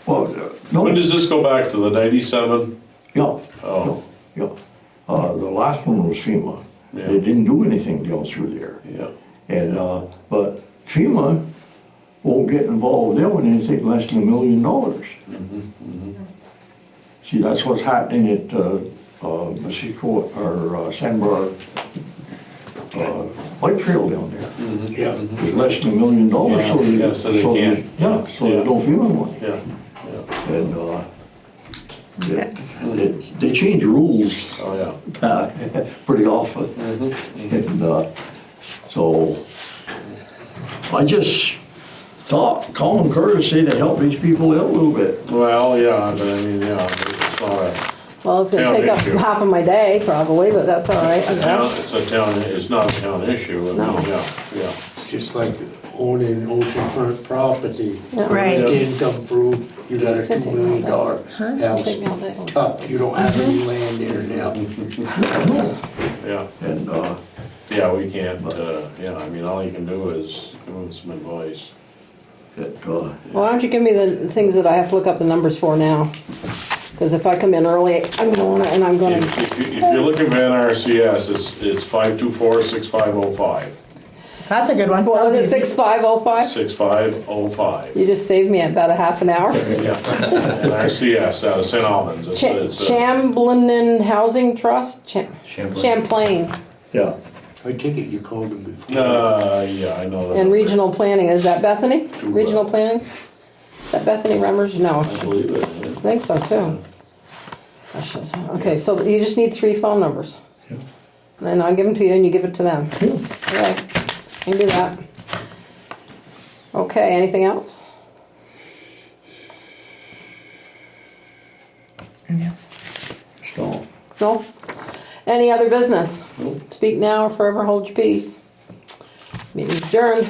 Well, no. when does this go back to the 97? Yeah, Oh. yeah. The last one was FEMA. Yeah. They didn't do anything down through there. Yeah. And, but FEMA won't get involved there with anything less than $1 million. See, that's what's happening at, Mexico, or, Sandbar, White Trail down there. Yeah. It's less than $1 million, Yeah, so they. yeah, so they can't. Yeah, so there's no FEMA money. Yeah, yeah, And, they change rules oh, yeah. pretty often. And so I just thought common courtesy to help these people out a little bit. Well, yeah, but I mean, yeah, it's not a, Well, it's gonna Town take up issue. half of my day probably, but that's all right, I guess. it's a town, it's not a town issue, I mean, No. yeah. Just like owning oceanfront property. Yeah. Right. Income through, you got a It's gonna $2 take me all million day. house. Take me all day. Tough, you don't have any land there now. Yeah, And, yeah, we can't, yeah, I mean, all you can do is give them some advice. Well, why don't you give me the things that I have to look up the numbers for now? Because if I come in early, I'm gonna wanna, and I'm gonna, If you're looking for NRCS, it's 524-6505, That's a good one. what was it, That easy. 6505? 6505. You just saved me about a half an hour. NRCS out of St. Albans. Chamberlain Housing Trust? Champlain. yeah, I take it you called them before. Yeah, I know that. And Regional Planning, is that Bethany? To, Regional Planning? Is that Bethany Remmers? No, I believe it, I think so too. I should- Okay, so you just need 3 phone numbers. And I'll give them to you and you give it to them. Okay, I can do that. Okay, anything else? Yeah. so. No? Any other business? Speak now or forever hold your peace. Meeting's adjourned.